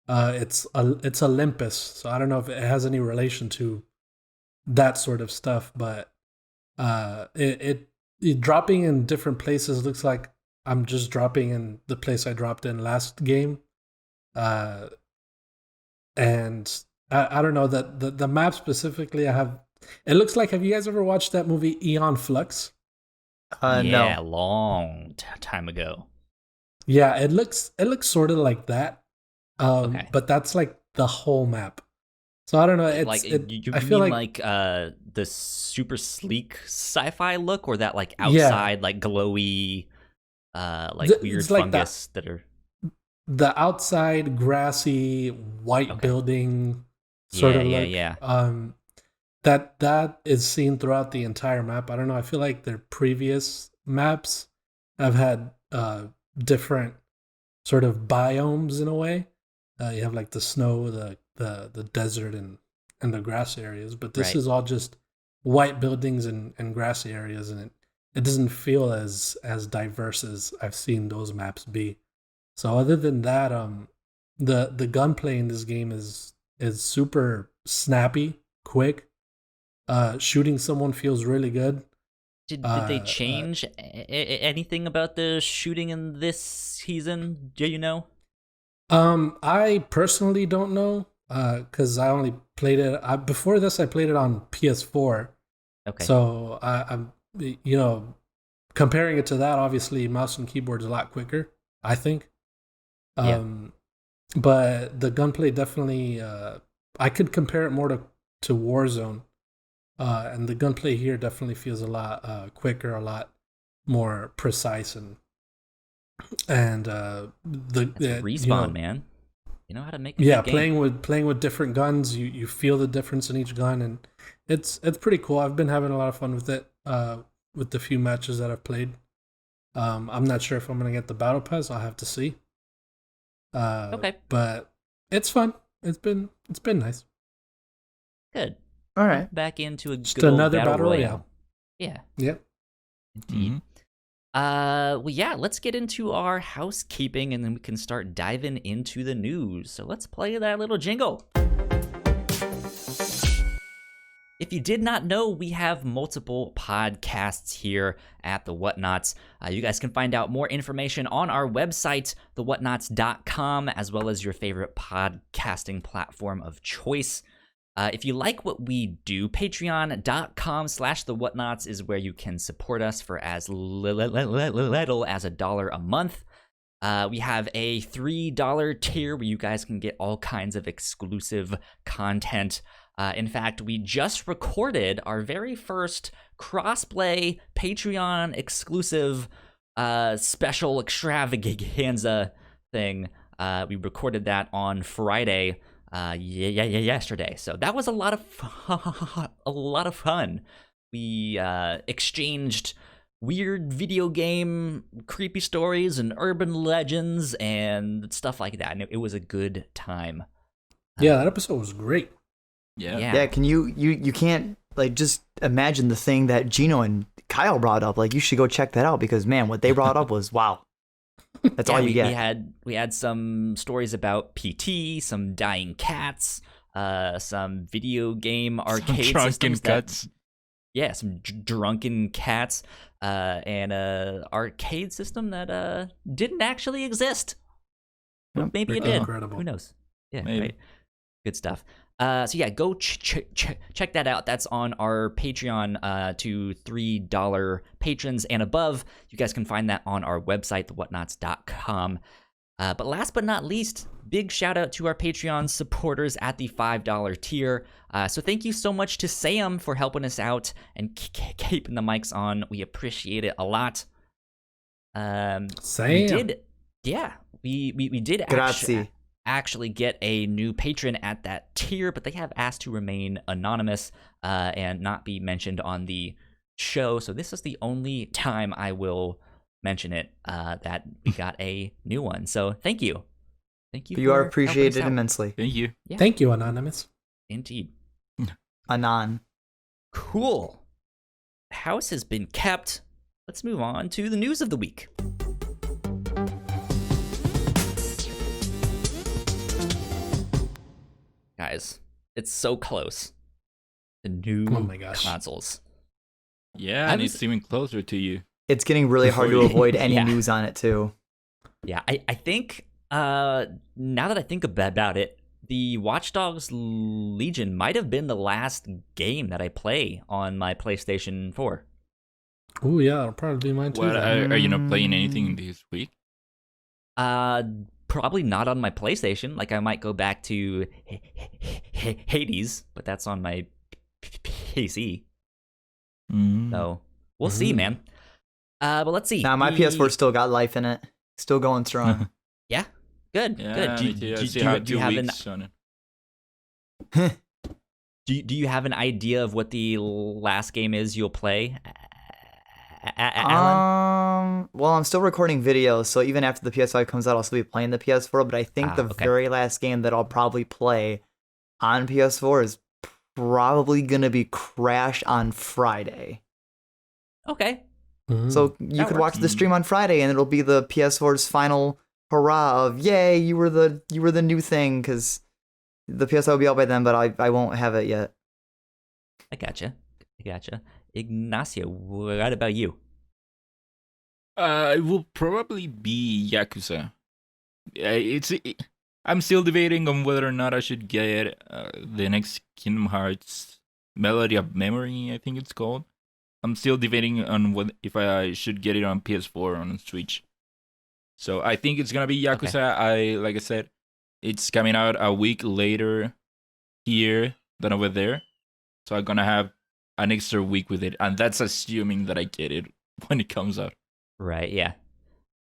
It's Olympus, so I don't know if it has any relation to that sort of stuff, but it dropping in different places looks like I'm just dropping in the place I dropped in last game. And I don't know that the map specifically it looks like, have you guys ever watched that movie Eon Flux? Yeah, No. long time ago. Yeah, it looks sort of like that. Okay. But that's like the whole map. So I don't know. I feel like the super sleek sci-fi look, or that like outside like glowy, weird like fungus that are the outside grassy white building sort of look. Yeah. That is seen throughout the entire map. I don't know. I feel like their previous maps have had different sort of biomes in a way. You have like the snow, the desert, and the grass areas. But this is all just white buildings and grassy areas, and it doesn't feel as diverse as I've seen those maps be. So other than that, the gunplay in this game is super snappy, quick. Shooting someone feels really good. Did they change anything about the shooting in this season? Do you know? I personally don't know, because I only played it. Before this, I played it on PS4. Okay. So I'm, comparing it to that, obviously, mouse and keyboard is a lot quicker, I think. But the gunplay definitely, I could compare it more to Warzone. And the gunplay here definitely feels a lot quicker, a lot more precise, and the Respawn, man. You know how to make a good game. playing with different guns, you feel the difference in each gun, and it's pretty cool. I've been having a lot of fun with it. With the few matches that I've played. I'm not sure if I'm gonna get the battle pass. I'll have to see. Okay, but it's fun. It's been nice. Good. All right. Back into Just good old another battle battle royale. Yeah. Yep. Indeed. Well, yeah, let's get into our housekeeping and then we can start diving into the news. So let's play that little jingle. If you did not know, we have multiple podcasts here at the Whatnauts. You guys can find out more information on our website, thewhatnauts.com, as well as your favorite podcasting platform of choice. If you like what we do, patreon.com/thewhatnauts is where you can support us for as little as $1 a month. We have a $3 tier where you guys can get all kinds of exclusive content. In fact, we just recorded our very first Crossplay Patreon exclusive special extravaganza thing. We recorded that on Friday. Yesterday. So that was a lot of fun. We exchanged weird video game creepy stories and urban legends and stuff like that. And it was a good time. Yeah, that episode was great. Yeah. Can you can't like just imagine the thing that Gino and Kyle brought up. Like, you should go check that out because man, what they brought up was wow. That's all you get. We had some stories about PT, some dying cats, some video game arcade drunken cats. Some drunken cats, and an arcade system that didn't actually exist. Well, maybe it did. Incredible. Who knows? Yeah, maybe. Right. Good stuff. So yeah, go check that out. That's on our Patreon to $3 patrons and above. You guys can find that on our website, thewhatnauts.com. But last but not least, big shout out to our Patreon supporters at the $5 tier. So thank you so much to Sam for helping us out and keeping the mics on. We appreciate it a lot. Sam. We did Grazie. actually get a new patron at that tier, but they have asked to remain anonymous and not be mentioned on the show. So this is the only time I will mention it that we got a new one. So thank you. You are appreciated immensely. Thank you. Yeah. Thank you, Anonymous. Indeed. Anon. Cool. House has been kept. Let's move on to the news of the week. Guys, it's so close. The new consoles. Yeah, and it's even closer to you. It's getting really hard to avoid any Yeah. news on it too. Yeah, I think now that I think about it, the Watch Dogs Legion might have been the last game that I play on my PlayStation 4. Oh yeah, it'll probably be mine too. What, are you not playing anything this week? Probably not on my PlayStation. Like, I might go back to Hades, but that's on my PC. So we'll see, man. But let's see. Now my PS4 still got life in it. Still going strong. Yeah, good. Yeah, good. do you have Do you have an idea of what the last game is you'll play, Alan? Well, I'm still recording videos, so even after the PS5 comes out, I'll still be playing the PS4. But I think the very last game that I'll probably play on PS4 is probably gonna be Crash on Friday. Okay. So you could watch the stream on Friday, and it'll be the PS4's final hurrah of yay! You were the new thing, because the PS5 will be out by then, but I won't have it yet. I gotcha. Ignacio, what about you? It will probably be Yakuza. I'm still debating on whether or not I should get the next Kingdom Hearts Melody of Memory, I think it's called. I'm still debating on if I should get it on PS4 or on Switch. So I think it's gonna be Yakuza. Okay. Like I said, it's coming out a week later here than over there. So I'm gonna have an extra week with it, and that's assuming that I get it when it comes out. Right, yeah.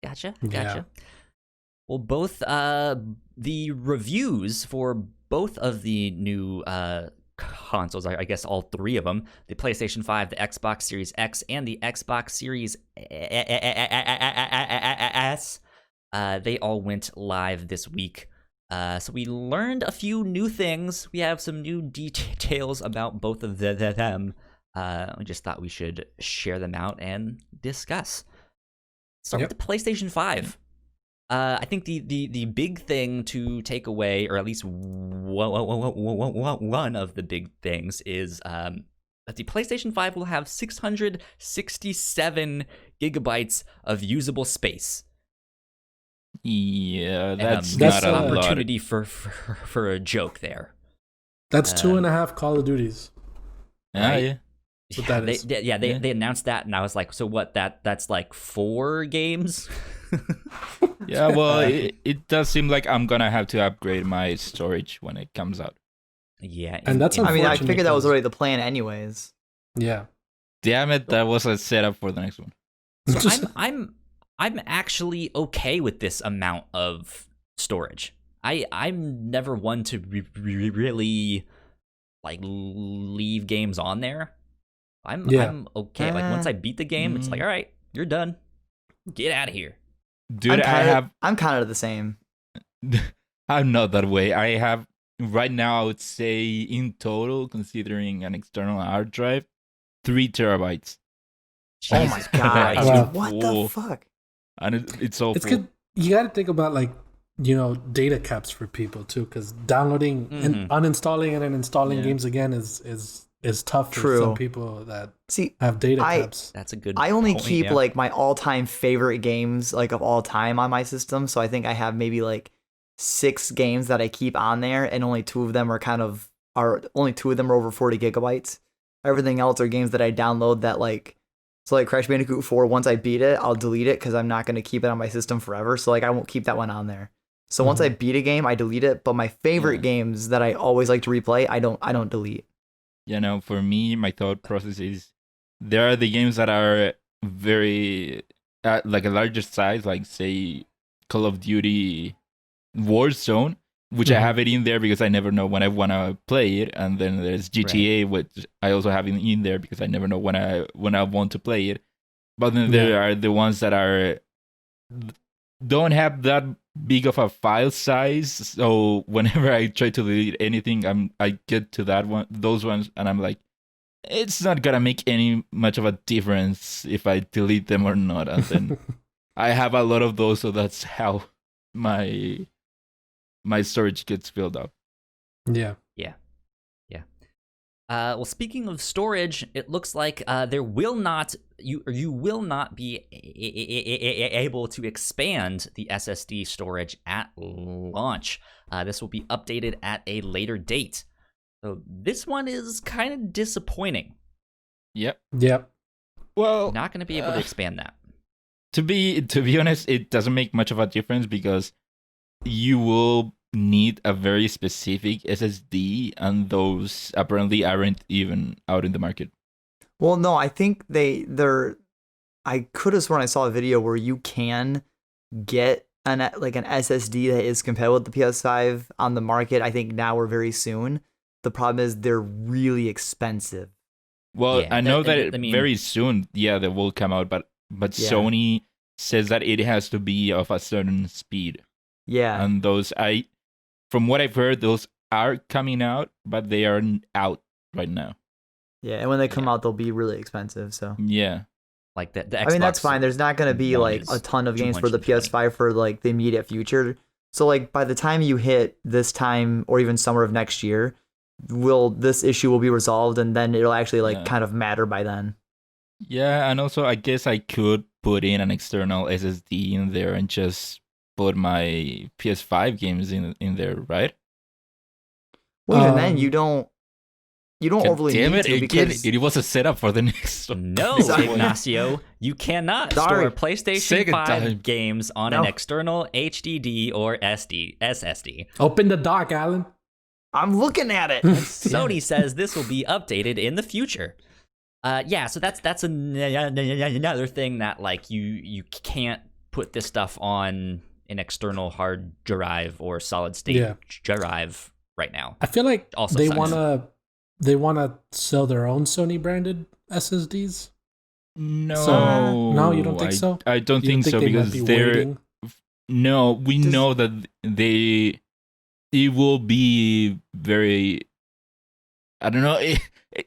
Gotcha. Yeah. Well, both the reviews for both of the new consoles, I guess all three of them, the PlayStation 5, the Xbox Series X, and the Xbox Series S, they all went live this week. So we learned a few new things. We have some new details about both of them. We just thought we should share them out and discuss. start with the PlayStation 5. I think the big thing to take away, or at least one of the big things, is that the PlayStation 5 will have 667 gigabytes of usable space. Yeah, And that's a not missed a opportunity lot. for a joke there. That's 2.5 Call of Duties. Yeah. What that is. They announced that, and I was like, so what? That's like 4 games. Yeah, well, it does seem like I'm gonna have to upgrade my storage when it comes out. Yeah, And that's I mean, I unfortunate figured that was because- already the plan anyways. Yeah. Damn it, that was a setup for the next one. So I'm actually okay with this amount of storage. I'm never one to really like leave games on there. I'm okay. Like once I beat the game, it's like, all right, you're done. Get out of here. Dude, I'm kind of the same. I'm not that way. I have right now, I would say in total, considering an external hard drive, 3 terabytes. Oh my god! Wow. What the fuck? And it's all It's full. good. You got to think about like, data caps for people too, because downloading and uninstalling and then installing games again is tough for True. some people that See, have data caps. That's a good. I only point, keep yeah. like my all-time favorite games like of all time on my system, so I think I have maybe like 6 games that I keep on there, and only 2 of them are over 40 gigabytes. Everything else are games that I download that like. So like Crash Bandicoot 4, once I beat it, I'll delete it because I'm not going to keep it on my system forever. So like I won't keep that one on there. So once I beat a game, I delete it. But my favorite games that I always like to replay, I don't delete. For me, my thought process is there are the games that are very like a larger size, like say Call of Duty Warzone, which I have it in there because I never know when I want to play it, and then there's GTA, which I also have in there because I never know when I want to play it. But then there are the ones that don't have that big of a file size, so whenever I try to delete anything, I get to those ones, and I'm like, it's not gonna make any much of a difference if I delete them or not. And then I have a lot of those, so that's how my storage gets filled up. Yeah. Well, speaking of storage, it looks like you will not be able to expand the SSD storage at launch. This will be updated at a later date. So this one is kind of disappointing. Yep. Well, Not going to be able to expand that. To be honest, it doesn't make much of a difference because you will need a very specific SSD, and those apparently aren't even out in the market. Well, no, I think they're. I could have sworn I saw a video where you can get an SSD that is compatible with the PS5 on the market. I think now or very soon. The problem is they're really expensive. Well, Yeah, I know that I mean- very soon, they will come out, but Yeah. Sony says that it has to be of a certain speed, Yeah, and those from what I've heard, those are coming out, but they aren't out right now. yeah, and when they come out, they'll be really expensive. So Yeah. Like the Xbox I mean, that's fine. There's not going to be One like is a ton of games for the 220. PS5 for like the immediate future. So like by the time you hit this time or even summer of next year, this issue will be resolved, and then it'll actually kind of matter by then. Yeah, and also I guess I could put in an external SSD in there and just put my PS5 games in there, right? Well, even then you don't God overly damn need it! to Again, because it was a setup for the next one. No, Sorry. Ignacio, you cannot Sorry. store PlayStation Second 5 time. games on No. an external HDD or SSD. Open the dock, Alan. I'm looking at it. Sony says this will be updated in the future. So that's another thing that like you can't put this stuff on an external hard drive or solid state drive right now. I feel like Also they sucks. wanna sell their own Sony branded SSDs. No, No, you don't think so? I don't You think so they might because be they're waiting? no. We Does- know that it will be very. I don't know.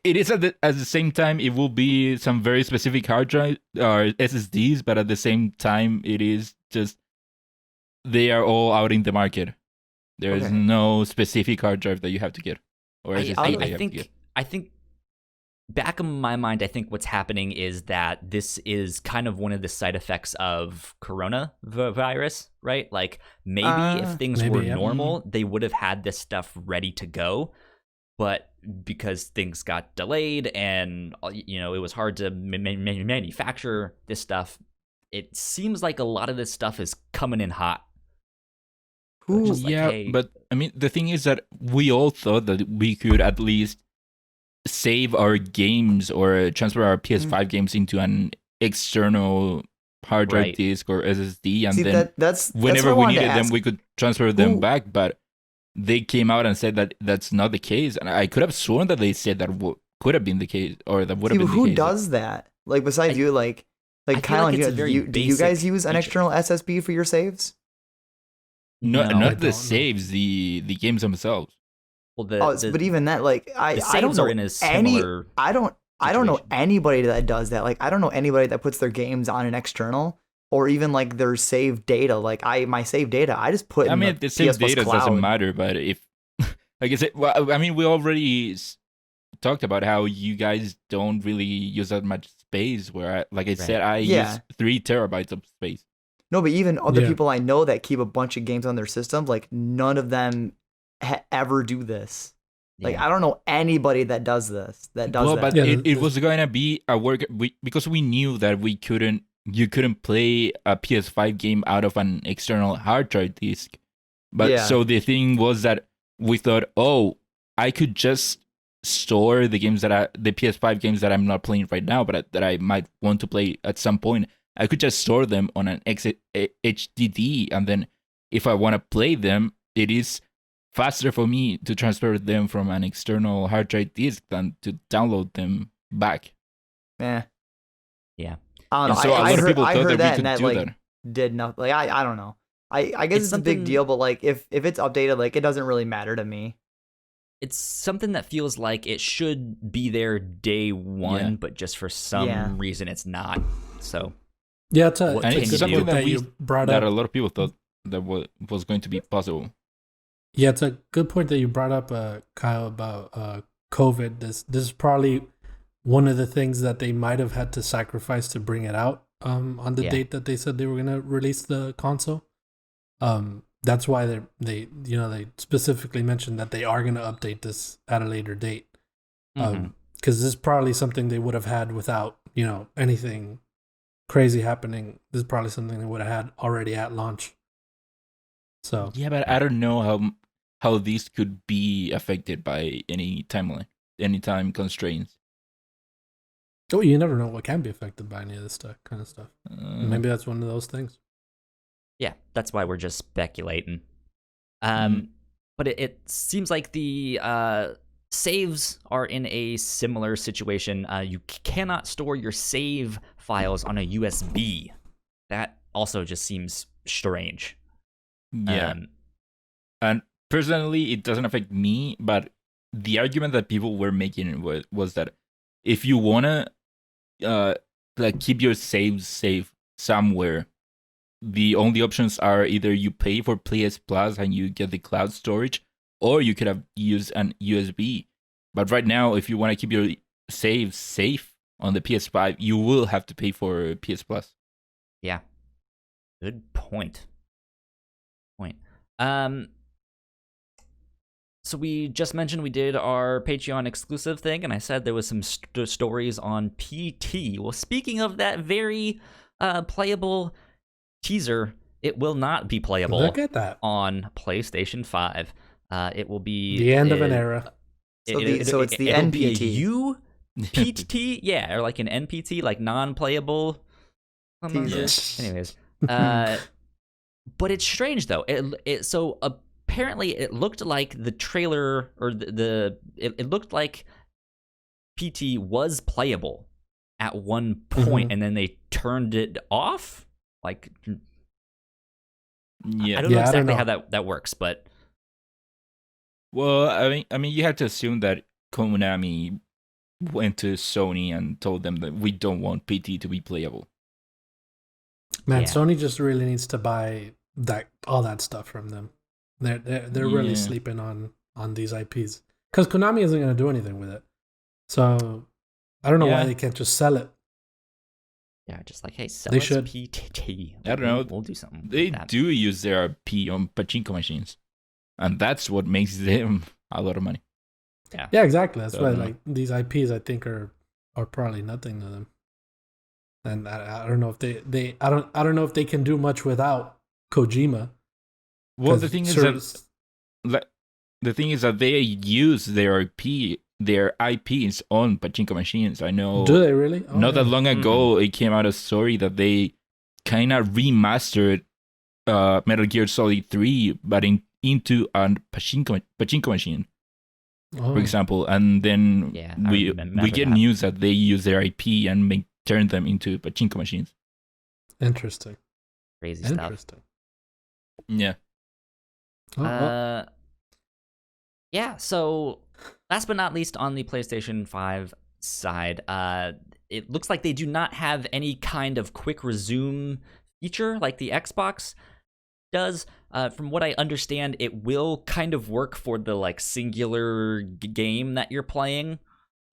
it is at the same time, it will be some very specific hard drive or SSDs, but at the same time, it is just they are all out in the market. There is Okay. no specific hard drive that you have to get or SSD that you have to get. I think back in my mind, I think what's happening is that this is kind of one of the side effects of coronavirus, right? Like maybe if things were normal, they would have had this stuff ready to go, but because things got delayed and it was hard to manufacture this stuff, it seems like a lot of this stuff is coming in hot. But I mean, the thing is that we all thought that we could at least save our games or transfer our PS5 games into an external hard drive disk or SSD, and then whenever we needed them, we could transfer them back. But they came out and said that that's not the case, and I could have sworn that they said that could have been the case, or that would have been the case. Who does that? Like besides you, like Kyle, do you guys use an external SSD for your saves? No, not the saves, the games themselves. Well, but even that, like I don't know I don't know anybody that does that. Like I don't know anybody that puts their games on an external or even like their save data. Like my save data, I just put. The save data doesn't matter, but if like I said, well, I mean, we already talked about how you guys don't really use that much space. Where, like I said, I use 3 terabytes of space. No, but even other people I know that keep a bunch of games on their system, like none of them ever do this. Like I don't know anybody that does this. But it was going to be a work because we knew that you couldn't play a PS5 game out of an external hard drive disk. But so the thing was that we thought, I could just store the games the PS5 games that I'm not playing right now, but that I might want to play at some point. I could just store them on an HDD, and then if I want to play them, it is faster for me to transfer them from an external hard drive disk than to download them back. Yeah. I don't know. So a lot of people thought that we could do that. Did nothing. Like I don't know. I guess it's a big deal, but like if it's updated, like it doesn't really matter to me. It's something that feels like it should be there day one, but just for some reason it's not. So. Yeah, it's something that you brought that up. a lot of people thought that was going to be possible. Yeah, it's a good point that you brought up, Kyle, about COVID. This is probably one of the things that they might have had to sacrifice to bring it out on the date that they said they were going to release the console. That's why they specifically mentioned that they are going to update this at a later date. Because this is probably something they would have had without anything crazy happening. This is probably something they would have had already at launch. So but I don't know how these could be affected by any timeline, any time constraints. Oh, you never know what can be affected by any of this kind of stuff. Maybe that's one of those things. Yeah, that's why we're just speculating. But it seems like the saves are in a similar situation. You cannot store your save files on a USB. That also just seems strange. Yeah. And personally, it doesn't affect me, but the argument that people were making was that if you want to keep your saves safe somewhere, the only options are either you pay for PS Plus and you get the cloud storage, or you could have used an USB. But right now, if you want to keep your saves safe on the PS5, you will have to pay for PS Plus. Yeah. Good point. So we just mentioned we did our Patreon exclusive thing, and I said there was some stories on PT. Well, speaking of that very playable teaser, it will not be playable Look at that. on PlayStation 5. It will be the end of an era. So it's the NPT. PTT, yeah, or like an NPT, like non-playable. Anyways, but it's strange though. So apparently it looked like the trailer or it looked like PT was playable at one point, and then they turned it off. Like, I don't know exactly how that works, but well, I mean, you have to assume that Konami went to Sony and told them that we don't want PT to be playable. Man, Yeah. Sony just really needs to buy all that stuff from them. They're really sleeping on these IPs because Konami isn't going to do anything with it. So I don't know why they can't just sell it. Yeah, just like, hey, sell They us should. PT. I don't know. We'll do something. They with that. do use their IP on pachinko machines, and that's what makes them a lot of money. Yeah, exactly. That's So, why like these IPs I think are probably nothing to them. And I don't know if they I don't know if they can do much without Kojima. Well, the thing is that they use their IPs on pachinko machines. I know. Do they really? Oh, Not that yeah. long ago, it came out a story that they kind of remastered Metal Gear Solid 3, but into a pachinko machine, Oh. for example. And then Yeah, I we remember get that. news that they use their IP and turn them into pachinko machines. Interesting. Crazy stuff. Interesting. Yeah. Oh, well. Yeah, so last but not least on the PlayStation 5 side, it looks like they do not have any kind of quick resume feature like the Xbox does. From what I understand, it will kind of work for the like singular game that you're playing,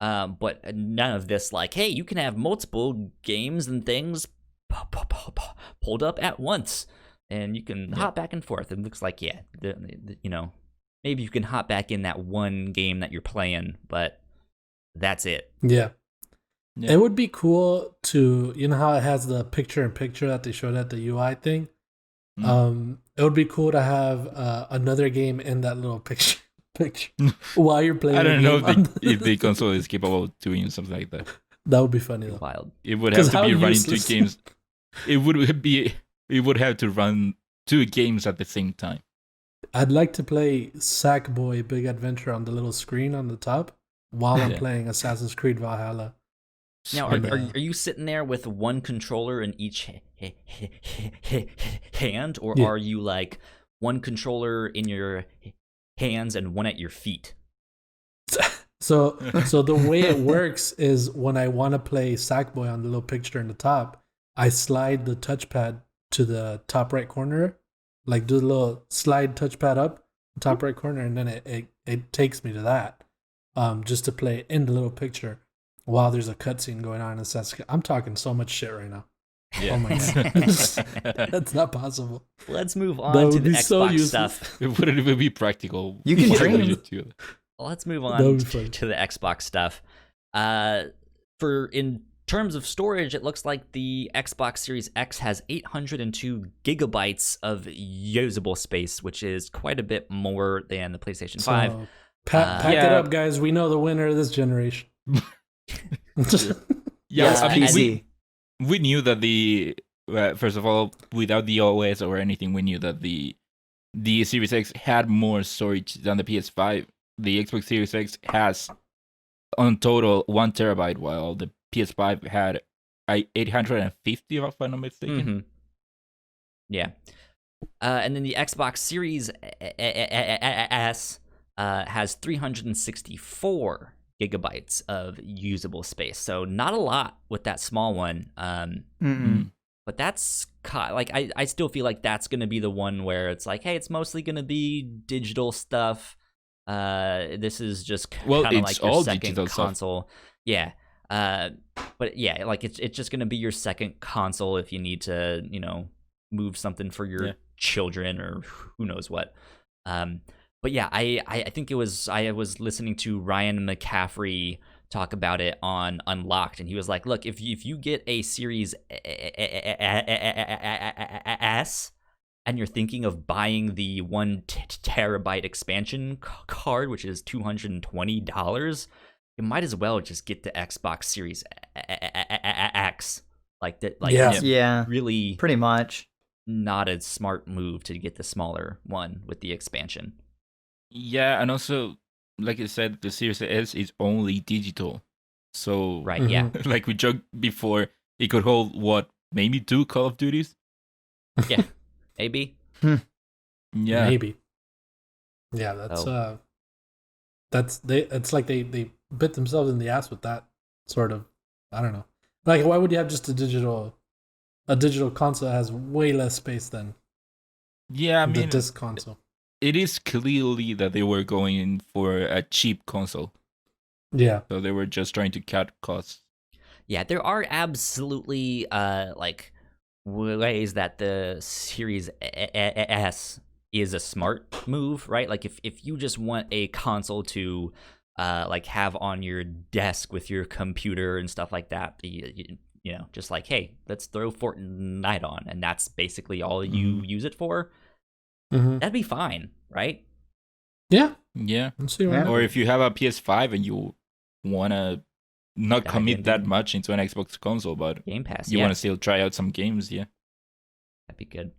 but none of this like, hey, you can have multiple games and things pulled up at once, and you can hop back and forth. It looks like, yeah, maybe you can hop back in that one game that you're playing, but that's it. Yeah. Yeah. It would be cool to, you know how it has the picture-in-picture that they showed at the UI thing? It would be cool to have another game in that little picture while you're playing. I don't know game if the console is capable of doing something like that. That would be funny though. Wild. It would have to 'Cause be how running useless. 2 games. It would have to run 2 games at the same time. I'd like to play Sackboy Big Adventure on the little screen on the top while I'm Yeah. playing Assassin's Creed Valhalla. Now, And, are you sitting there with one controller in each hand, or Yeah. are you like one controller in your hands and one at your feet? So the way it works is when I want to play Sackboy on the little picture in the top, I slide the touchpad to the top right corner, like do the little slide touchpad up, top right corner, and then it takes me to that, just to play in the little picture while there's a cutscene going on. I'm talking so much shit right now. Yeah. Oh my god, that's not possible. Let's move That on to would the be so Xbox useless. stuff. It wouldn't even be practical. You can Why train would them. you do that? Let's move That on would be funny. to the Xbox stuff. In terms of storage, it looks like the Xbox Series X has 802 gigabytes of usable space, which is quite a bit more than the PlayStation 5. So, pack it Yeah. up, guys. We know the winner of this generation. Yes, I mean, PC. we knew that first of all, without the OS or anything, we knew that the Series X had more storage than the PS5. The Xbox Series X has, on total, 1 terabyte, while the PS5 had 850, if I'm not mistaken. Mhm. Yeah. And then the Xbox Series S has 364 gigabytes of usable space. So not a lot with that small one. But that's like I still feel like that's going to be the one where it's like, hey, it's mostly going to be digital stuff. This is just kind of it's like your all second digital stuff. console. Yeah. But yeah, like it's just going to be your second console if you need to, move something for your children or who knows what. But yeah, I think I was listening to Ryan McCaffrey talk about it on Unlocked, and he was like, look, if you get a Series S and you're thinking of buying the 1 terabyte expansion card, which is $220, you might as well just get the Xbox Series X. Like that, like Yeah. it's Yeah, really pretty much. not a smart move to get the smaller one with the expansion. Yeah, and also, like I said, the Series S is only digital. So, Right, yeah. like we joked before, it could hold, maybe 2 Call of Duties? Yeah, maybe. Yeah. Maybe. Yeah, that's It's like they bit themselves in the ass with that sort of. I don't know. Like, why would you have just a digital console that has way less space than Yeah, I the mean, disc console? it is clearly that they were going in for a cheap console. Yeah. So they were just trying to cut costs. Yeah, there are absolutely like ways that the Series S is a smart move, right? Like if you just want a console to like have on your desk with your computer and stuff like that, you know, just like, hey, let's throw Fortnite on, and that's basically all you use it for. Mm-hmm. That'd be fine, right? Yeah. Yeah. Let's see why not. Or if you have a PS5 and you wanna not Dive commit that into much into an Xbox console, but Game Pass, you yeah, want to still try out some games, yeah. that'd be good.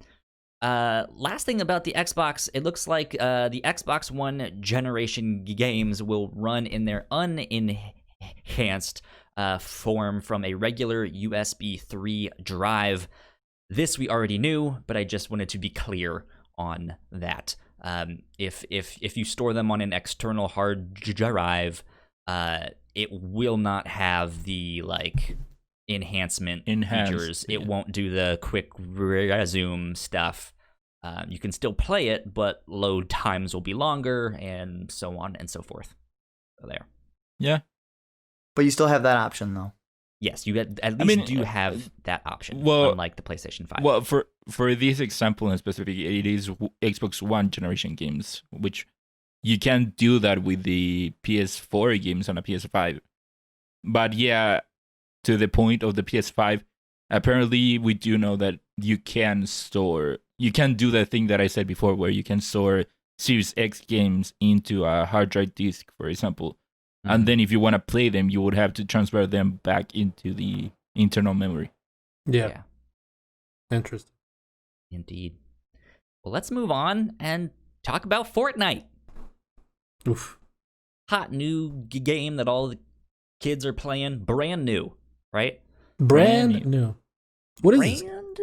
Last thing about the Xbox, it looks like the Xbox One generation games will run in their unenhanced form from a regular USB 3 drive. This we already knew, but I just wanted to be clear on that. If you store them on an external hard drive, it will not have the like enhancement features. Yeah. It won't do the quick resume stuff. You can still play it, but load times will be longer, and so on and so forth. So there. Yeah. But you still have that option though. Yes, you at least do have that option, well, unlike the PlayStation 5. Well, for this example in specific, it is Xbox One generation games, which you can do that with the PS4 games on a PS5. But yeah, to the point of the PS5, apparently we do know that you can do the thing that I said before, where you can store Series X games into a hard drive disk, for example. And then if you want to play them, you would have to transfer them back into the internal memory. Yeah. Interesting. Indeed. Well, let's move on and talk about Fortnite. Oof. Hot new game that all the kids are playing. Brand new, right? Brand new. What is this? Brand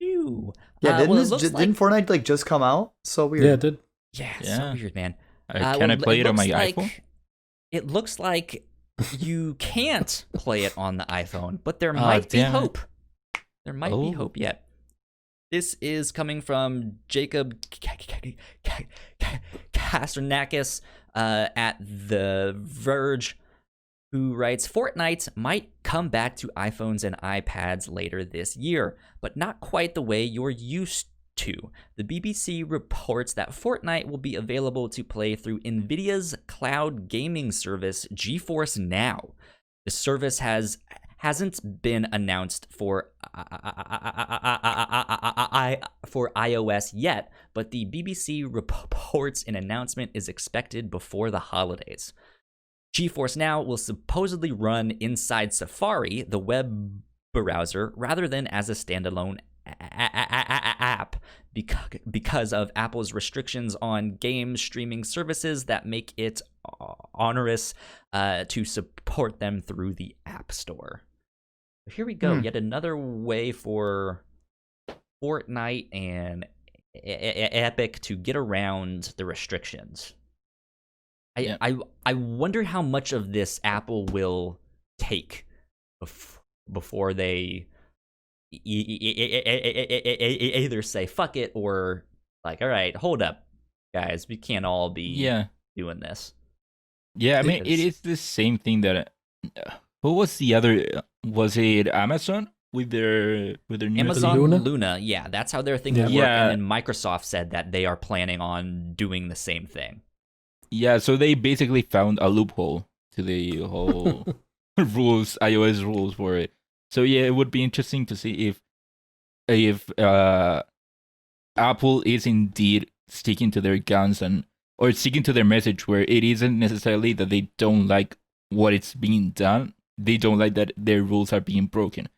new. Yeah, didn't didn't Fortnite like just come out? So weird. Yeah, it did. Yeah, it's Yeah. so weird, man. Can I play it on my looks iPhone? It looks like you can't play it on the iPhone, but there might be damn it. hope. There might be hope yet. This is coming from Jacob Kasternakis at The Verge, who writes, Fortnite might come back to iPhones and iPads later this year, but not quite the way you're used to. The BBC reports that Fortnite will be available to play through NVIDIA's cloud gaming service, GeForce Now. The service hasn't been announced for iOS yet, but the BBC reports an announcement is expected before the holidays. GeForce Now will supposedly run inside Safari, the web browser, rather than as a standalone app because of Apple's restrictions on game streaming services that make it onerous to support them through the App Store. Here we go, yet another way for Fortnite and Epic to get around the restrictions. I wonder how much of this Apple will take before they either say fuck it or like, all right, hold up, guys, we can't all be doing this. Yeah, I mean, it is the same thing that who was the other? Was it Amazon with their new Amazon Luna? Yeah, that's how they're thinking of work. And then Microsoft said that they are planning on doing the same thing. Yeah, so they basically found a loophole to the whole iOS rules for it. So yeah, it would be interesting to see if Apple is indeed sticking to their guns or sticking to their message, where it isn't necessarily that they don't like what it's being done, they don't like that their rules are being broken.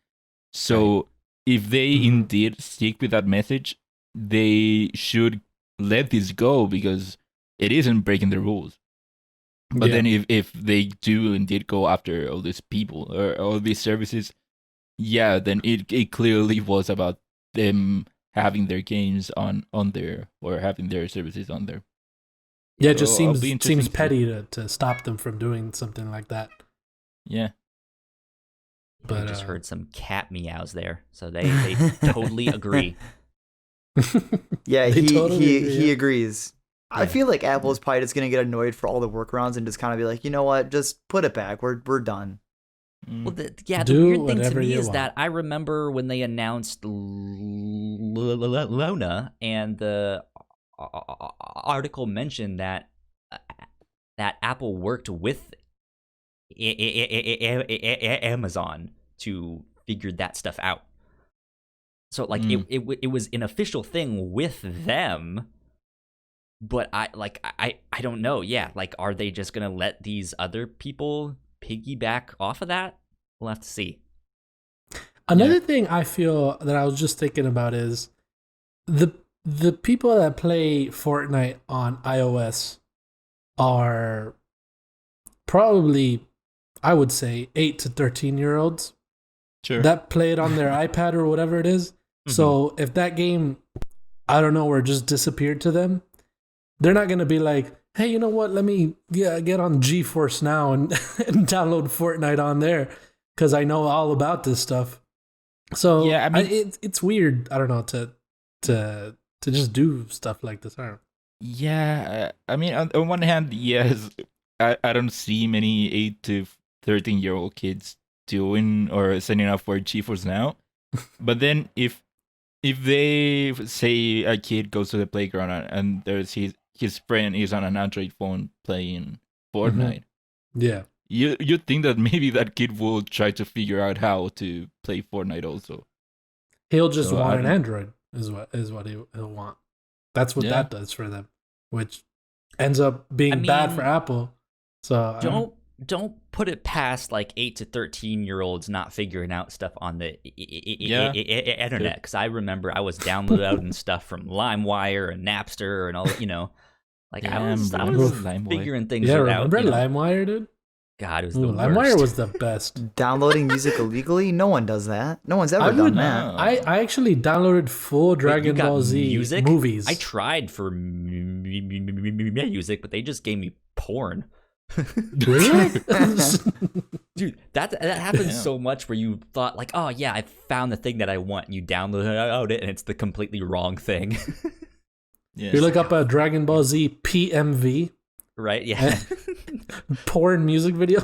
So if they indeed stick with that message, they should let this go because it isn't breaking the rules. But then if they do indeed go after all these people or all these services, yeah, then it clearly was about them having their games on there or having their services on there. Yeah, it just So I'll be seems interesting petty to stop them from doing something like that. Yeah. I But just heard some cat meows there, so they totally agree. Yeah, They totally agree, he yeah. agrees. I Yeah. feel like Apple's probably just gonna get annoyed for all the workarounds and just kind of be like, you know what, just put it back. We're done. Mm. Well, the Do weird thing to whatever me you is want. that I remember when they announced Lona, and the article mentioned that Apple worked with Amazon to figure that stuff out. So like it was an official thing with them, but I don't know. Yeah, like are they just gonna let these other people piggyback off of that? We'll have to see. Another thing I feel that I was just thinking about is the people that play Fortnite on iOS are probably, I would say, 8 to 13-year-olds Sure. that play it on their iPad or whatever it is. So if that game, I don't know, where it just disappeared to them, they're not gonna be like, hey, you know what? Let me get on GeForce now and download Fortnite on there because I know all about this stuff. So Yeah, I mean, it's weird. I don't know to just do stuff like this. I don't know. Yeah, I mean, on one hand, yes, I don't see many 8 to 13-year-old kids doing or signing up for GeForce Now. But then if they say a kid goes to the playground and there's his friend is on an Android phone playing Fortnite, Yeah, you think that maybe that kid will try to figure out how to play Fortnite also. he'll just So, want I an don't- Android is what he'll want. That's what Yeah. that does for them, which ends up being bad for mean, Apple. So Don't put it past like 8 to 13-year-olds not figuring out stuff on the internet, because I remember I was downloading stuff from LimeWire and Napster and all, like I was LimeWire. figuring things yeah, out. remember LimeWire, dude? God, it was Ooh, the LimeWire worst. was the best. Downloading music illegally? No one does that. No one's ever I done would- that. I actually downloaded full Wait, you Dragon got Ball Z music? movies. I tried for music, but they just gave me porn. Really? Dude, that happens Damn. so much where you thought like, oh yeah, I found the thing that I want, and you download it, and it's the completely wrong thing. Yes. You look up a Dragon Ball Z PMV, Right? Yeah. porn music video,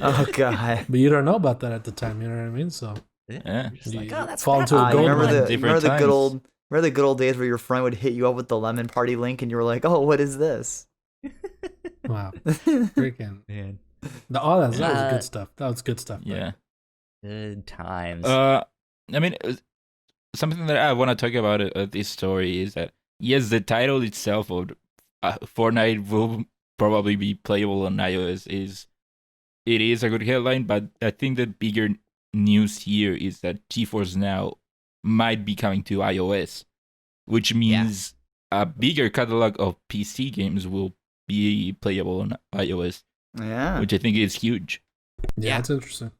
Oh god. but you don't know about that at the time. You know what I mean? So Yeah. You're just like, You oh, that's fall bad. into a You gold remember mine. the Different good times. old days where your friend would hit you up with the lemon party link and you were like, "Oh, what is this?" wow, freaking Man, that was good stuff. That was good stuff. Yeah. good times. I mean, something that I want to talk about this story is that yes, the title itself of Fortnite will probably be playable on iOS. It is a good headline, but I think the bigger news here is that GeForce Now might be coming to iOS, which means a bigger catalog of PC games will be playable on iOS, Yeah. which I think is huge. Yeah, Yeah. it's interesting.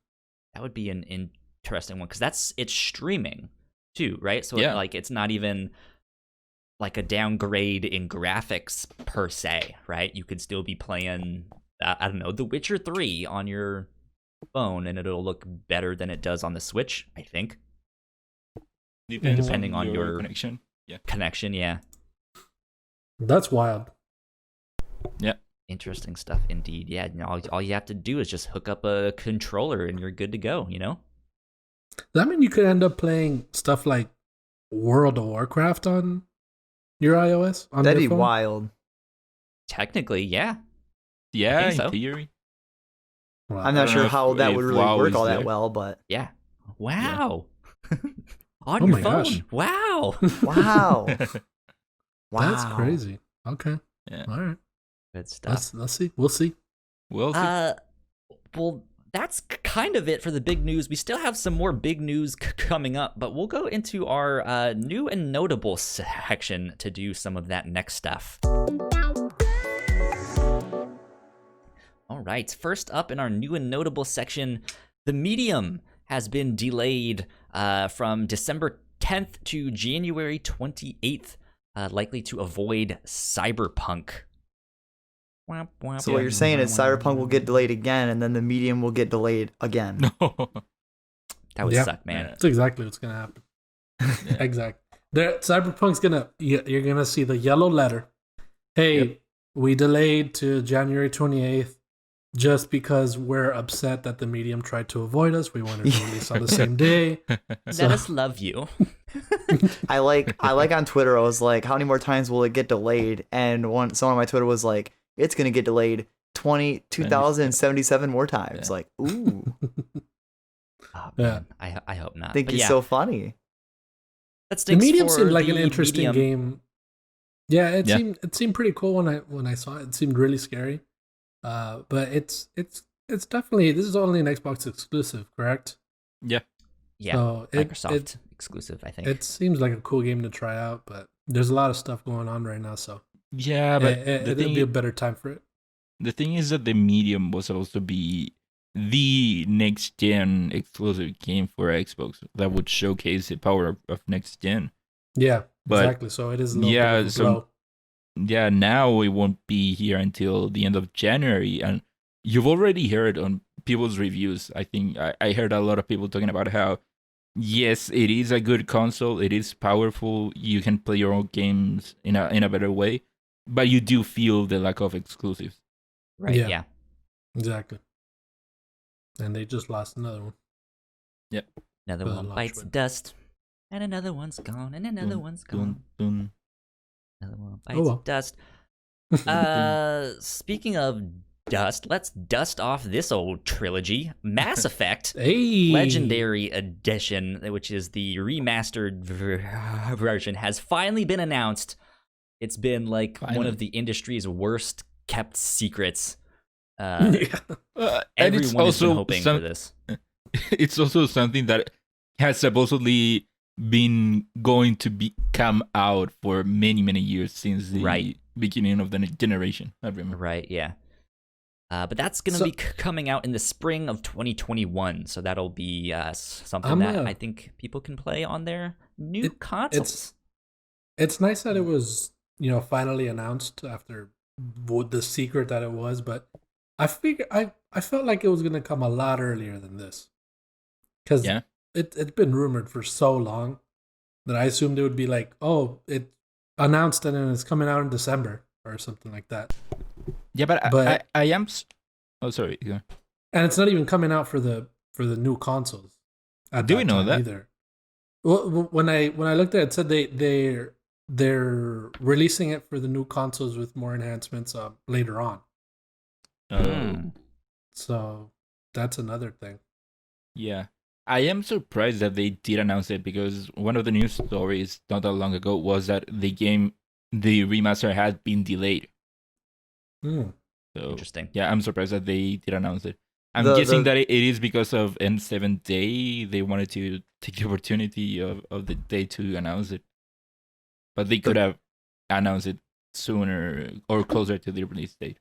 That would be an interesting one, because it's streaming too, right? So Yeah. like it's not even like a downgrade in graphics per se, right? You could still be playing, I don't know, The Witcher 3 on your phone, and it'll look better than it does on the Switch, I think. Depending on your connection. Yeah. Connection, yeah. That's wild. Interesting stuff indeed. Yeah, all you have to do is just hook up a controller and you're good to go, Does that mean you could end up playing stuff like World of Warcraft on your iOS? On That'd your be phone? wild. Technically, yeah. Yeah, think so. in theory. Wow. I'm not don't sure know how that if would really WoW work is all that there. well, but Yeah. Wow. On Oh your my phone. gosh. Wow. wow. Wow. That's crazy. Okay. Yeah. All right. Good stuff. Let's see. We'll see. Well, Well, that's kind of it for the big news. We still have some more big news coming up, but we'll go into our new and notable section to do some of that next stuff. All right, first up in our new and notable section, The Medium has been delayed from December 10th to January 28th, likely to avoid Cyberpunk. So what you're saying is Cyberpunk will get delayed again, and then the Medium will get delayed again. That would suck, man. That's exactly what's gonna happen. Exactly. Cyberpunk's you're gonna see the yellow letter. Hey, we delayed to January 28th just because we're upset that the Medium tried to avoid us. We wanted to release on the same day. Let us love you. I like on Twitter, I was like, how many more times will it get delayed? And someone on my Twitter was like, it's gonna get delayed 2,077 more times. Like, ooh. Oh, man. I hope not. I think he's so funny. The Medium seemed like an interesting game. Yeah, it seemed pretty cool when I saw it. It seemed really scary. But it's definitely, this is only an Xbox exclusive, correct? Yeah. Yeah. So Microsoft exclusive, I think. It seems like a cool game to try out, but there's a lot of stuff going on right now, so yeah, but it'll be a better time for it. The thing is that the Medium was supposed to be the next gen exclusive game for Xbox that would showcase the power of next gen. Yeah, but exactly. So it is a little bit of a blow. Yeah, now it won't be here until the end of January, and you've already heard on people's reviews. I think I heard a lot of people talking about how, yes, it is a good console, it is powerful, you can play your own games in a better way, but you do feel the lack of exclusives. Right, yeah. Exactly. And they just lost another one. Yep. Another one bites dust, and another one's gone, and another one's gone. Another one bites dust. Speaking of dust, let's dust off this old trilogy. Mass Effect Legendary Edition, which is the remastered version, has finally been announced. It's been like one of the industry's worst kept secrets. Everyone has been hoping for this. It's also something that has supposedly been going to come out for many years since the beginning of the generation. I remember. Right, yeah. But that's going to be coming out in the spring of 2021, so that'll be something that I think people can play on their new consoles. It's nice that it was, finally announced after the secret that it was, but I felt like it was going to come a lot earlier than this. Because it's been rumored for so long that I assumed it would be like, oh, it announced and then it's coming out in December or something like that. Yeah, but I am. Oh, sorry. Yeah. And it's not even coming out for the new consoles. Do we know that? Either. Well, when I looked at it, it said they're releasing it for the new consoles with more enhancements later on. So that's another thing. Yeah. I am surprised that they did announce it because one of the news stories not that long ago was that the remaster had been delayed. So, interesting. Yeah, I'm surprised that they did announce it. I'm guessing that it is because of N7 Day. They wanted to take the opportunity of the day to announce it. But they could have announced it sooner or closer to the release date.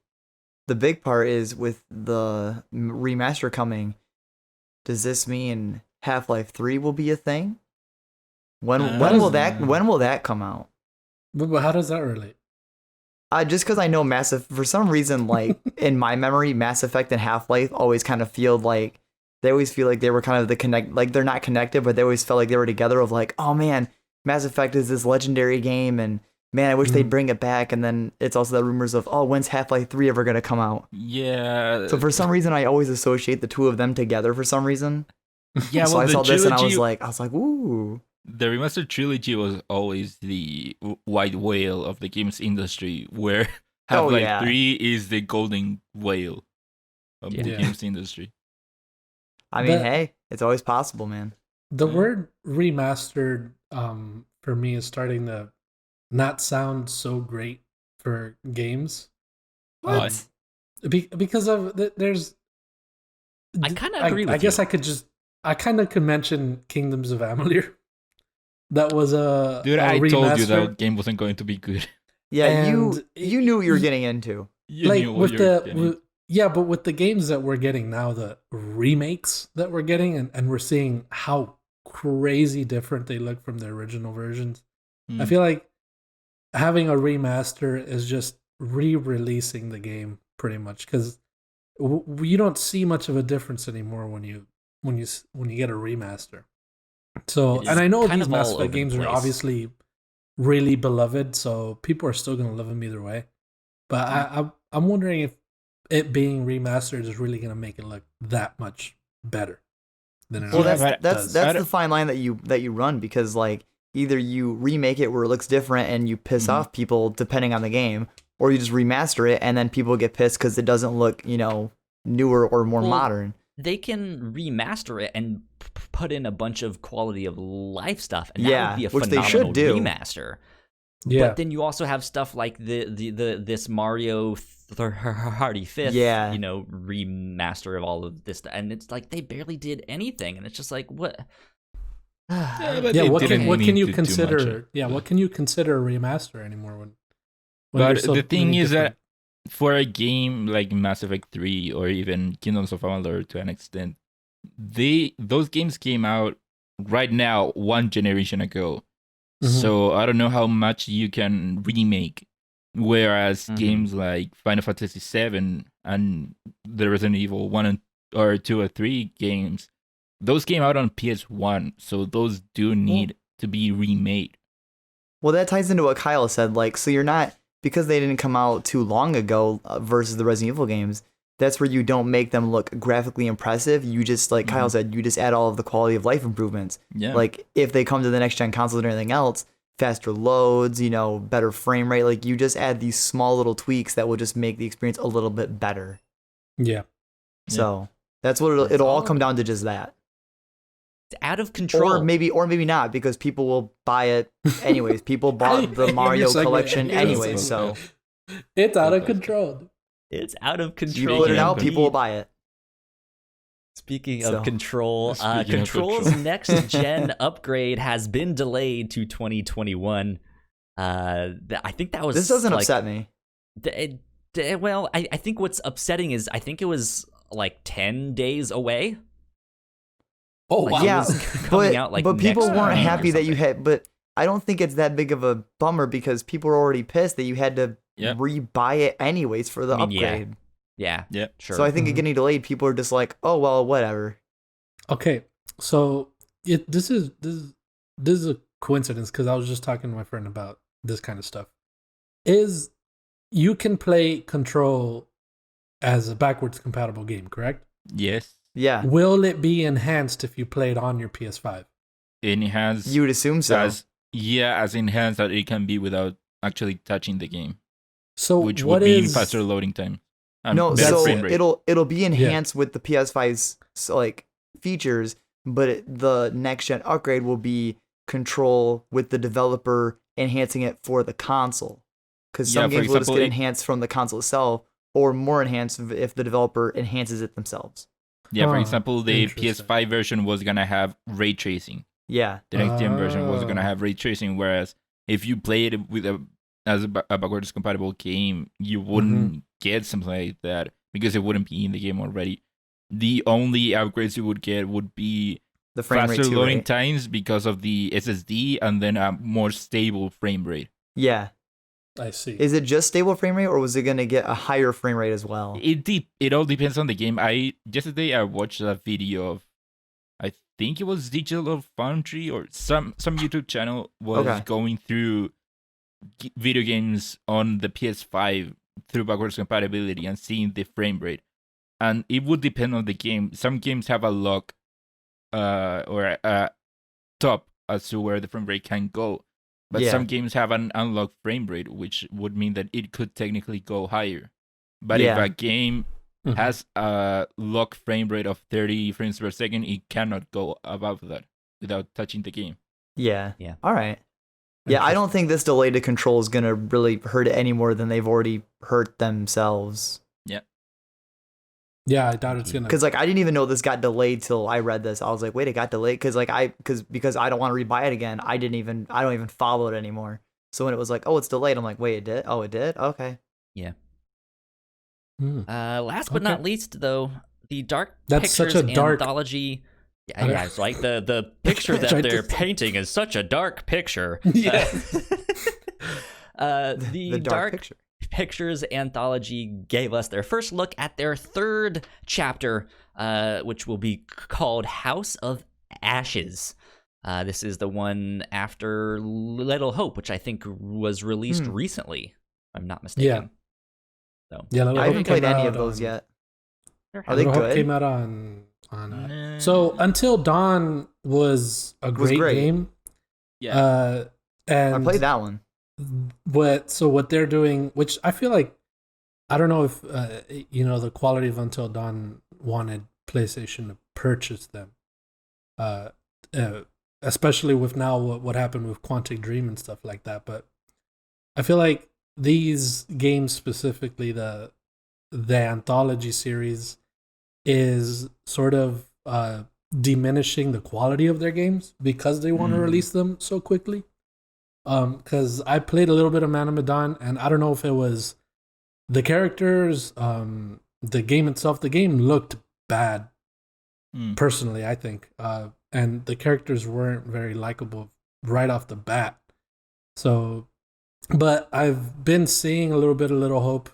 The big part is with the remaster coming, does this mean Half-Life 3 will be a thing? When will that come out? But how does that relate? Just because I know for some reason, like in my memory, Mass Effect and Half-Life always kind of feel like they were kind of like they're not connected, but they always felt like they were together. Of like, oh man, Mass Effect is this legendary game, and man, I wish they'd bring it back. And then it's also the rumors of, oh, when's Half-Life 3 ever gonna come out? Yeah. So for some reason, I always associate the two of them together. For some reason. Yeah. So I saw this and I was like, ooh. The remastered trilogy was always the white whale of the games industry, where Half-Life 3 is the golden whale of the games industry. I mean, hey, it's always possible, man. The word remastered for me is starting to not sound so great for games. What? Because of there's. I kind of agree with you. I guess I kind of could mention Kingdoms of Amalur. That was a dude. I told you that game wasn't going to be good. Yeah, and you knew what you were getting into. But with the games that we're getting now, the remakes that we're getting, and we're seeing how crazy different they look from the original versions. I feel like having a remaster is just re-releasing the game pretty much, because you don't see much of a difference anymore when you get a remaster. So, It's and I know kind these of all Mass over Effect the games are place. obviously really beloved, so people are still gonna love them either way. But I'm wondering if it being remastered is really gonna make it look that much better than it Well, already that's does. the fine line that you run, because like either you remake it where it looks different and you piss off people depending on the game, or you just remaster it and then people get pissed because it doesn't look, newer or more modern. They can remaster it and put in a bunch of quality of life stuff, and that would be a which they phenomenal should do. remaster. Yeah. But then you also have stuff like this Mario 35th, Yeah. remaster of all of this, and it's like they barely did anything, and it's just like what? But Yeah, they what didn't can mean you to do consider? much. Yeah, what can you consider a remaster anymore when there's But so the thing many is different- that for a game like Mass Effect 3 or even Kingdoms of Amalur to an extent, those games came out right now 1 generation ago. Mhm. So I don't know how much you can remake. Whereas Mhm. games like Final Fantasy VII and the Resident Evil 1 or 2 or 3 games, those came out on PS1, so those do need to be remade. Well, that ties into what Kyle said. Like, so you're not, because they didn't come out too long ago versus the Resident Evil games, that's where you don't make them look graphically impressive. You just, like Kyle said, you just add all of the quality of life improvements. Yeah. Like, if they come to the next gen consoles and everything else, faster loads, better frame rate, like you just add these small little tweaks that will just make the experience a little bit better. Yeah. So that's what it'll all come down to, just that. It's out of control. Or maybe not, because people will buy it anyways. People bought the Mario It's like- collection yes. anyways, so It's out of control. It's out of you control. put it out, indeed. people will buy it. Speaking So- of control, Speaking of Control's control. next gen upgrade has been delayed to 2021. I think that was This doesn't like, upset me. Well, I think what's upsetting is I think it was like 10 days away. Oh Like, wow. it Yeah, was coming out, like, but people next weren't week or happy that you something. had. But I don't think it's that big of a bummer, because people were already pissed that you had to Yep. rebuy it anyways for the I mean, yeah. upgrade. Yeah, Yeah. sure. So I think it Mhm. getting delayed, people are just like, oh well, whatever. Okay, so this is a coincidence, because I was just talking to my friend about this kind of stuff. Is you can play Control as a backwards compatible game, correct? Yes. Yeah, Will it be enhanced if you play it on your PS5? And it has you would assume so. as enhanced that it can be without actually touching the game, So which what would mean is faster loading time. and No, better so frame rate. it'll be enhanced with the PS5's like features, but the next gen upgrade will be Control with the developer enhancing it for the console. Because Yeah, some for games will just example, get it- enhanced from the console itself, or more enhanced if the developer enhances it themselves. Yeah, for Huh, example, the interesting. PS5 version was gonna have ray tracing. Yeah, The next gen version was gonna Ah. have ray tracing, whereas if you play it with a backwards compatible game, you wouldn't get something like that because it wouldn't be in the game already. The only upgrades you would get would be the frame faster rate too, loading right? times because of the SSD, and then a more stable frame rate. Yeah. I see. Is it just stable frame rate, or was it gonna get a higher frame rate as well? It all depends on the game. Yesterday I watched a video of, I think it was Digital Foundry or some YouTube channel was Okay. going through video games on the PS5 through backwards compatibility and seeing the frame rate. And it would depend on the game. Some games have a lock or a top as to where the frame rate can go. But Yeah. some games have an unlocked frame rate, which would mean that it could technically go higher. But if Yeah. a game Mhm. has a lock frame rate of 30 frames per second, it cannot go above that without touching the game. Yeah. Yeah. All right. Yeah, I don't think this delay to Control is gonna really hurt it any more than they've already hurt themselves. Yeah, I doubt it's gonna. Because like I didn't even know this got delayed till I read this. I was like, wait, it got delayed because because I don't want to rebuy it again. I don't even follow it anymore. So when it was like, oh, it's delayed, I'm like, wait, it did? Oh, it did? Okay. Hmm. Last but Okay. not least, though, the Dark That's such Pictures a dark- anthology. Yeah, it's like the picture that Tried to they're say- painting is such a dark picture. Yeah. The The dark picture. Pictures Anthology gave us their first look at their third chapter, which will be called House of Ashes. This is the one after Little Hope, which I think was released recently, if I'm not mistaken. So I haven't played any of those yet. Are they good? Came out on so Until Dawn was a great game. Yeah. And I played that one. What they're doing, which I feel like, I don't know if the quality of Until Dawn wanted PlayStation to purchase them, especially with now what happened with Quantic Dream and stuff like that. But I feel like these games, specifically the anthology series, is sort of diminishing the quality of their games because they want to release them so quickly. Because I played a little bit of Man of Medan, and I don't know if it was the characters, the game itself. The game looked bad, personally, I think, and the characters weren't very likable right off the bat. So, but I've been seeing a little bit of Little Hope,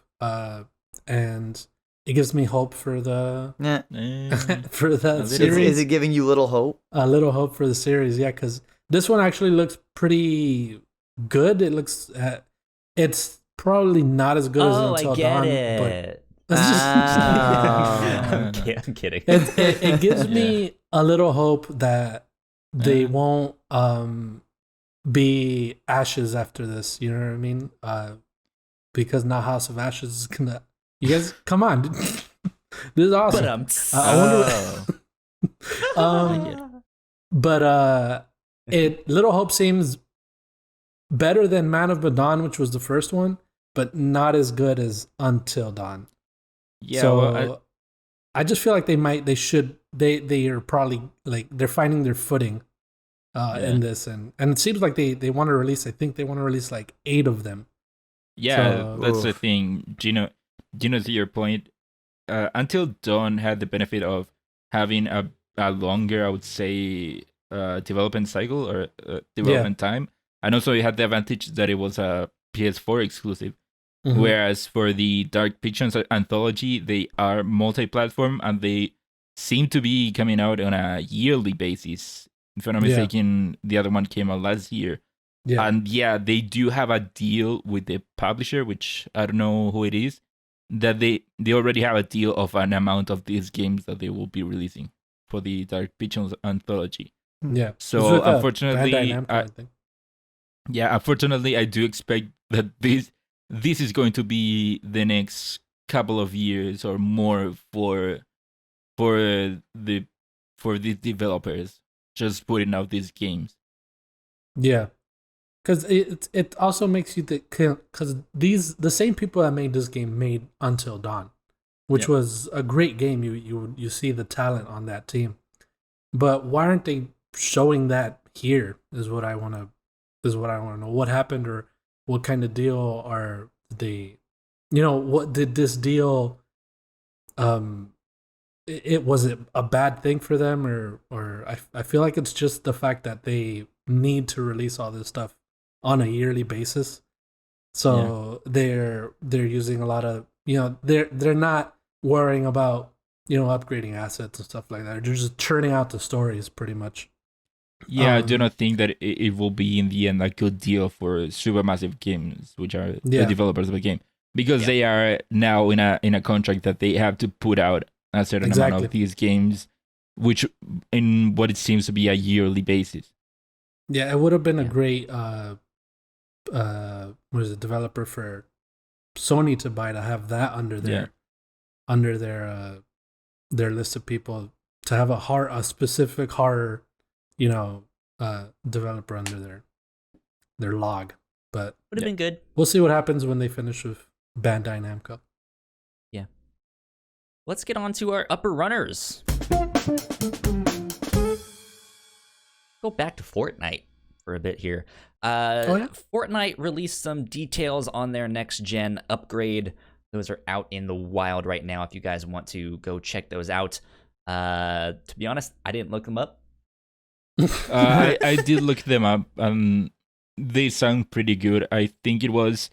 and it gives me hope for the for the series. Is it giving you little hope? A little hope for the series, yeah, because this one actually looks pretty good. It looks, it's probably not as good as Until Dawn. It. But I'm kidding. It gives me a little hope that they won't be Ashes after this. You know what I mean? Because now House of Ashes is gonna. You guys, come on! This is awesome. But Little Hope seems better than Man of Medan, which was the first one, but not as good as Until Dawn. Yeah, so I just feel like they are probably like they're finding their footing in this, and it seems like they want to release. I think they want to release like 8 of them. Yeah, that's the thing, Gino. To your point, Until Dawn had the benefit of having a longer, I would say, development cycle or development time, and also it had the advantage that it was a PS4 exclusive. Whereas for the Dark Pictures Anthology, they are multi-platform and they seem to be coming out on a yearly basis. If I'm not mistaken, the other one came out last year. Yeah. And they do have a deal with the publisher, which I don't know who it is, that they already have a deal of an amount of these games that they will be releasing for the Dark Pictures Anthology. Yeah. So unfortunately, unfortunately, I do expect that this is going to be the next couple of years or more for the developers just putting out these games. Yeah. Because it also makes you think, because the same people that made this game made Until Dawn, which was a great game. You see the talent on that team, but why aren't they showing that here? Is what I want to know. What happened, or what kind of deal are they? What did this deal? Was it a bad thing for them, or I feel like it's just the fact that they need to release all this stuff on a yearly basis, so they're using a lot of they're not worrying about upgrading assets and stuff like that. They're just churning out the stories pretty much. I do not think that it will be in the end a good deal for Supermassive Games, which are the developers of the game, because they are now in a contract that they have to put out a certain amount of these games, which in what it seems to be a yearly basis. Yeah, it would have been a great developer for Sony to buy, to have that under their list of people, to have a specific horror developer under their log. But would have been good. We'll see what happens when they finish with Bandai Namco. Yeah. Let's get on to our upper runners. Go back to Fortnite for a bit here. Fortnite released some details on their next gen upgrade. Those are out in the wild right now if you guys want to go check those out. To be honest, I didn't look them up. I did look them up. They sound pretty good. I think it was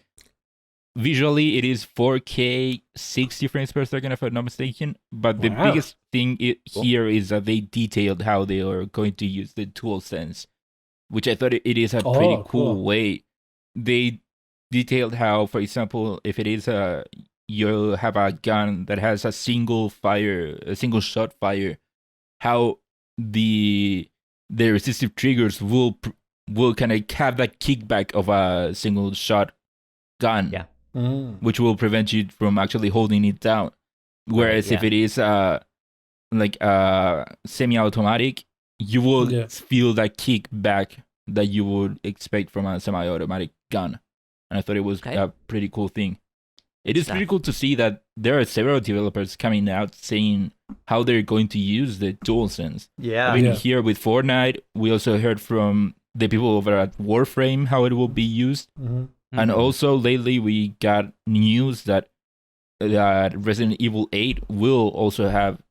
visually it is 4K 60 frames per second, if I'm not mistaken. But the Wow. biggest thing here is that they detailed how they are going to use the DualSense, which I thought it is a pretty cool way. They detailed how, for example, if it is you have a gun that has a single shot fire, how the resistive triggers will kind of have that kickback of a single shot gun, Yeah. which will prevent you from actually holding it down. Whereas if it is like semi-automatic, you will feel that kickback that you would expect from a semi-automatic gun. And I thought it was a pretty cool thing. It is pretty cool to see that there are several developers coming out saying how they're going to use the DualSense. Yeah. I mean, here with Fortnite, we also heard from the people over at Warframe how it will be used. Mm-hmm. And also lately we got news that Resident Evil 8 will also have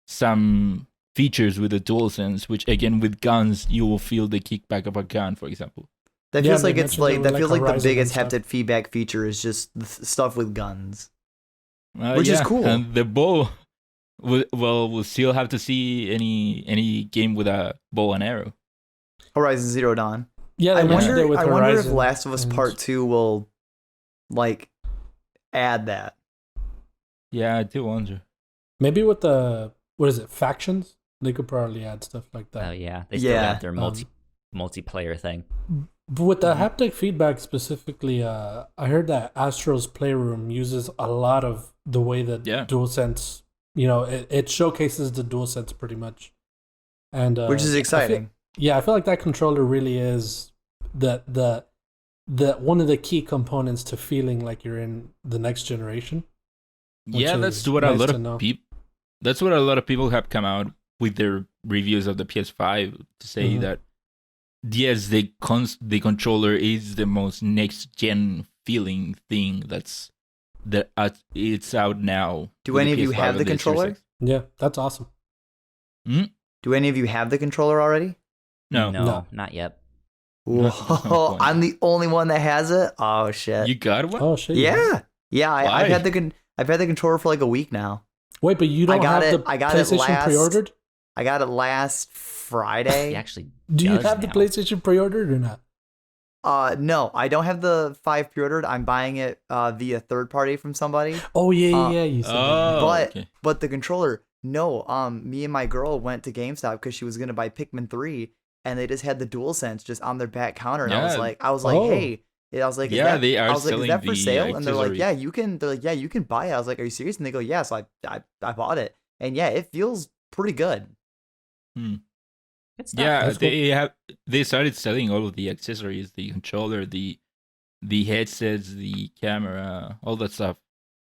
some features with the DualSense, which again with guns you will feel the kickback of a gun, for example. That feels like the biggest haptic feedback feature is just the stuff with guns, which is cool. And the bow, we'll still have to see any game with a bow and arrow. Horizon Zero Dawn. Yeah, I wonder if Last of Us Part 2 will add that. Yeah, I do wonder. Maybe with the factions, they could probably add stuff like that. Oh yeah, they still have their multiplayer thing. But with the haptic feedback specifically, I heard that Astro's Playroom uses a lot of the way that DualSense, it showcases the DualSense pretty much, and which is exciting. I feel like that controller really is the one of the key components to feeling like you're in the next generation. Yeah, that's what a lot of people. That's what a lot of people have come out with their reviews of the PS5 to say that. Yes, the controller is the most next gen feeling thing it's out now. Do any of you have the controller? Yeah, that's awesome. Do any of you have the controller already? No, not yet. Whoa, I'm the only one that has it. Oh shit! You got one? Oh shit! Yeah. I've had the controller for like a week now. Wait, but you don't have the PlayStation pre-ordered? I got it last Friday. He actually do you have the PlayStation pre-ordered or not? No, I don't have the 5 pre-ordered. I'm buying it via third party from somebody. Oh yeah, you said that. But the controller, no. Me and my girl went to GameStop because she was gonna buy Pikmin 3, and they just had the DualSense just on their back counter, and I was like, hey. I was like, they are selling is that for sale? And they're like, accessories. you can. They're like, yeah, you can buy it. I was like, are you serious? And they go, yeah. So I bought it, and yeah, it feels pretty good. Yeah, they started selling all of the accessories, the controller, the headsets, the camera, all that stuff.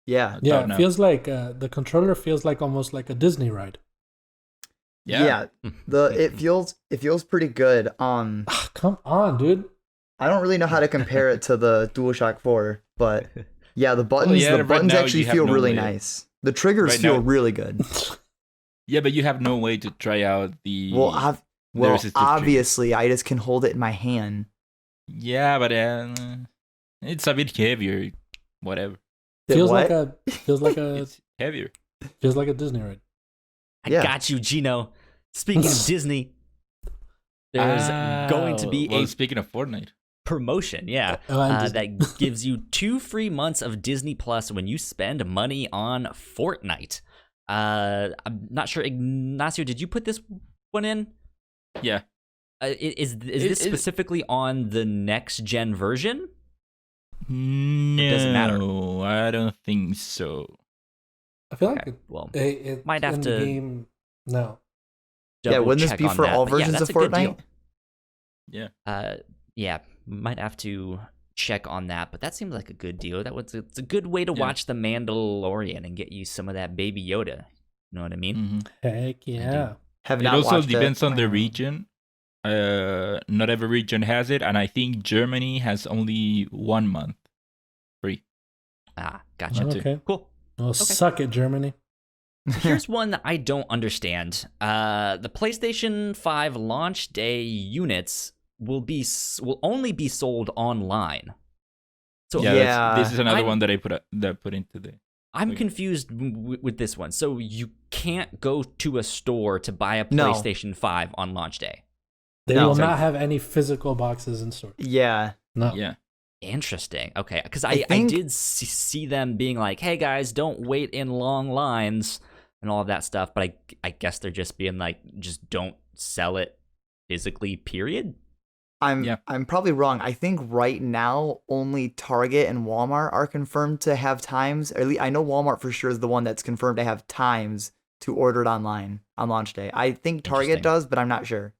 Yeah. It feels like the controller feels like almost like a Disney ride. Yeah. It feels pretty good. Come on, dude. I don't really know how to compare it to the DualShock 4, but yeah, the buttons actually feel really nice. The triggers feel really good. Yeah, but you have no way to try out the obviously I just can hold it in my hand. Yeah, but it's a bit heavier. Whatever. Feels like a it's heavier. Feels like a Disney ride. I got you, Gino. Speaking of Disney, there's going to be speaking of Fortnite promotion, that gives you 2 free months of Disney Plus when you spend money on Fortnite. I'm not sure, Ignacio, did you put this one in? Yeah. Is this specifically on the next gen version? No, it doesn't matter. I don't think so. I feel like it might have to. Game, no. Yeah, wouldn't this be for all versions of Fortnite? Yeah. Might have to check on that, but that seems like a good deal. It's a good way to watch The Mandalorian and get you some of that Baby Yoda. You know what I mean? Mm-hmm. Heck yeah. It also depends on the region. Not every region has it, and I think Germany has only 1 month free. Gotcha. Okay. Cool. Well, suck it, Germany. Here's one that I don't understand. The PlayStation 5 launch day units will only be sold online. So Yeah. this is another I'm- one that I put into the. I'm Okay. confused with this one. So you can't go to a store to buy a No. PlayStation 5 on launch day. They No. will not have any physical boxes in store. Yeah. No. Yeah. Interesting. Okay, because I I think- did see them being like, "Hey guys, don't wait in long lines," and all of that stuff. But I guess they're just being like, just don't sell it physically. Period. I'm probably wrong. I think right now only Target and Walmart are confirmed to have times. Or at least I know Walmart for sure is the one that's confirmed to have times to order it online on launch day. I think Target Interesting. does, but I'm not sure.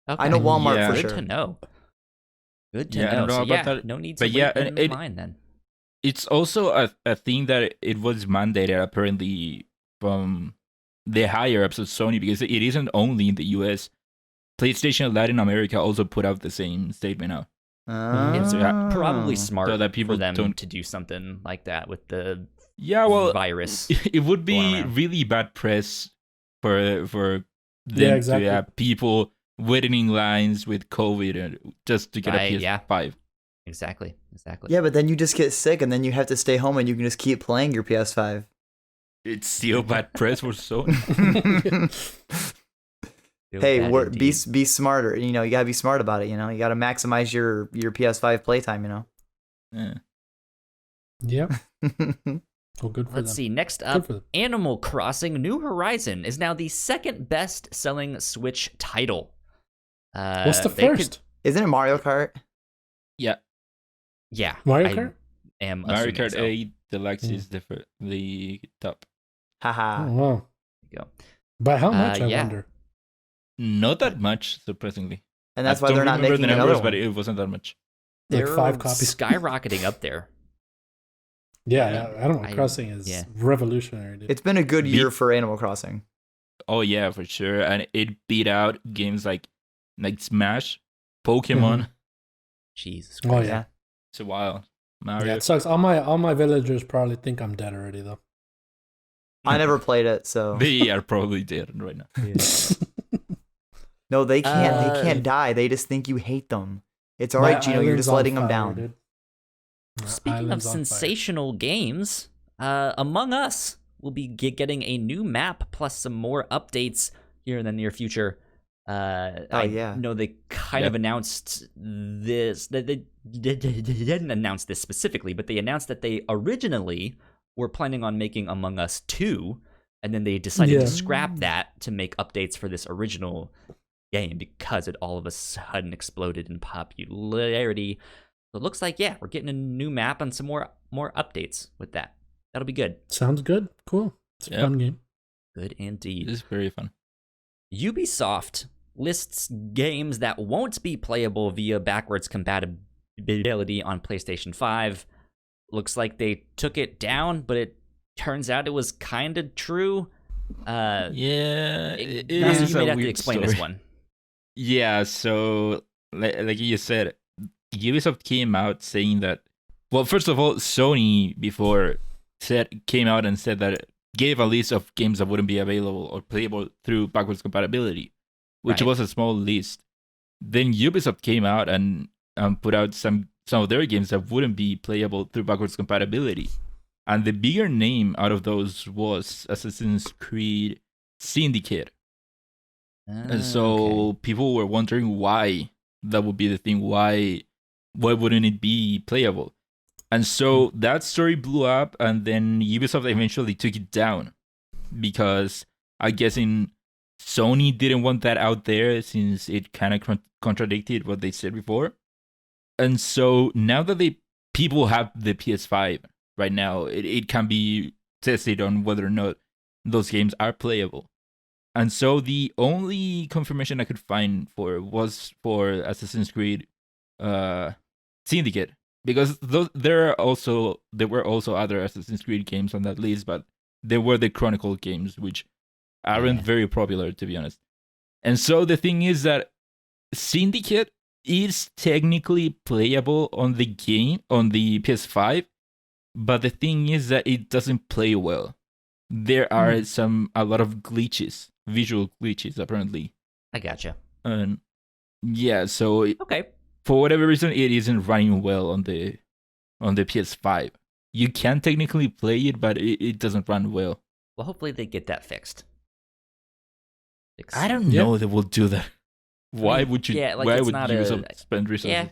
Okay. I know Walmart Yeah. for Good sure. to know. Good to Yeah, I know. don't know So about yeah, that, no need to but wait yeah, in it- line then. It's also a thing that it was mandated apparently from the higher ups of Sony, because it isn't only in the US. PlayStation Latin America also put out the same statement out. It's Oh. probably smart So that people for them don't- to do something like that with the Yeah, well, virus. it would going be around. really bad press for them exactly. to have people waiting in lines with COVID and just to get Right, a yeah. PS5. Exactly. Yeah, but then you just get sick and then you have to stay home and you can just keep playing your PS5. It's still bad press for Sony. Feel Hey, bad be indeed. smarter. You know, you gotta be smart about it. You know, you gotta maximize your PS5 playtime. You Yeah. Yep. know. Well, good for Let's them. see. Next Good up, for them. Animal Crossing New Horizon is now the second best-selling Switch title. What's the they could- first? Isn't it Mario Kart? Yeah. yeah, Mario I Kart? am Mario assuming Kart so. 8 Deluxe Mm. is the top. Haha. Oh, wow. There you go. By how much, I yeah. wonder? Not that much, surprisingly. And that's I why don't they're not remember making the another numbers, but one. it wasn't that much. Like They're 5 copies. skyrocketing up there. Yeah, Animal I- Crossing is yeah. revolutionary, dude. It's been a good Be- year for Animal Crossing. Oh yeah, for sure. And it beat out games like Smash, Pokemon. Jesus Oh, Christ. yeah. It's a while. Mario. Yeah, it sucks. All my villagers probably think I'm dead already, though. I never played it, so They are probably dead right now. no, they can't. Uh, They can't die. They just think you hate them. It's all My right, Gino. You're island's just on letting them fire, down. dude. My Speaking of island's on fire. sensational games, Among Us will be getting a new map plus some more updates here in the near future. I yeah. know they kind of announced this. They didn't announce this specifically, but they announced that they originally were planning on making Among Us 2, and then they decided Yeah. to scrap that to make updates for this original game because it all of a sudden exploded in popularity. So it looks like, yeah, we're getting a new map and some more updates with that. That'll be good. Sounds good. Cool. It's a Yep. fun game. Good indeed. It is very fun. Ubisoft lists games that won't be playable via backwards compatibility on PlayStation 5. Looks like they took it down, but it turns out it was kind of true. Yeah, it Matthew, is you a may have to weird explain story. this one. Yeah, so like you said, Ubisoft came out saying that. Well, first of all, Sony before came out and said that it gave a list of games that wouldn't be available or playable through backwards compatibility, which Right. was a small list. Then Ubisoft came out and put out some of their games that wouldn't be playable through backwards compatibility. And the bigger name out of those was Assassin's Creed Syndicate. And so people were wondering why that would be the thing. Why wouldn't it be playable? And so that story blew up, and then Ubisoft eventually took it down because I guess Sony didn't want that out there since it kind of contradicted what they said before. And so now that people have the PS5 right now, it can be tested on whether or not those games are playable. And so the only confirmation I could find was for Assassin's Creed Syndicate, because there were also other Assassin's Creed games on that list, but they were the Chronicle games, which aren't very popular, to be honest. And so the thing is that Syndicate is technically playable on the PS5, but the thing is that it doesn't play well. There are a lot of glitches, visual glitches, apparently. I gotcha. And yeah, so Okay. for whatever reason, it isn't running well on the on the PS5. You can technically play it, but it doesn't run well. Well, hopefully they get that fixed. I don't know they will do that. Why would you? Yeah, like why it's would not Ubisoft spend resources? Yeah,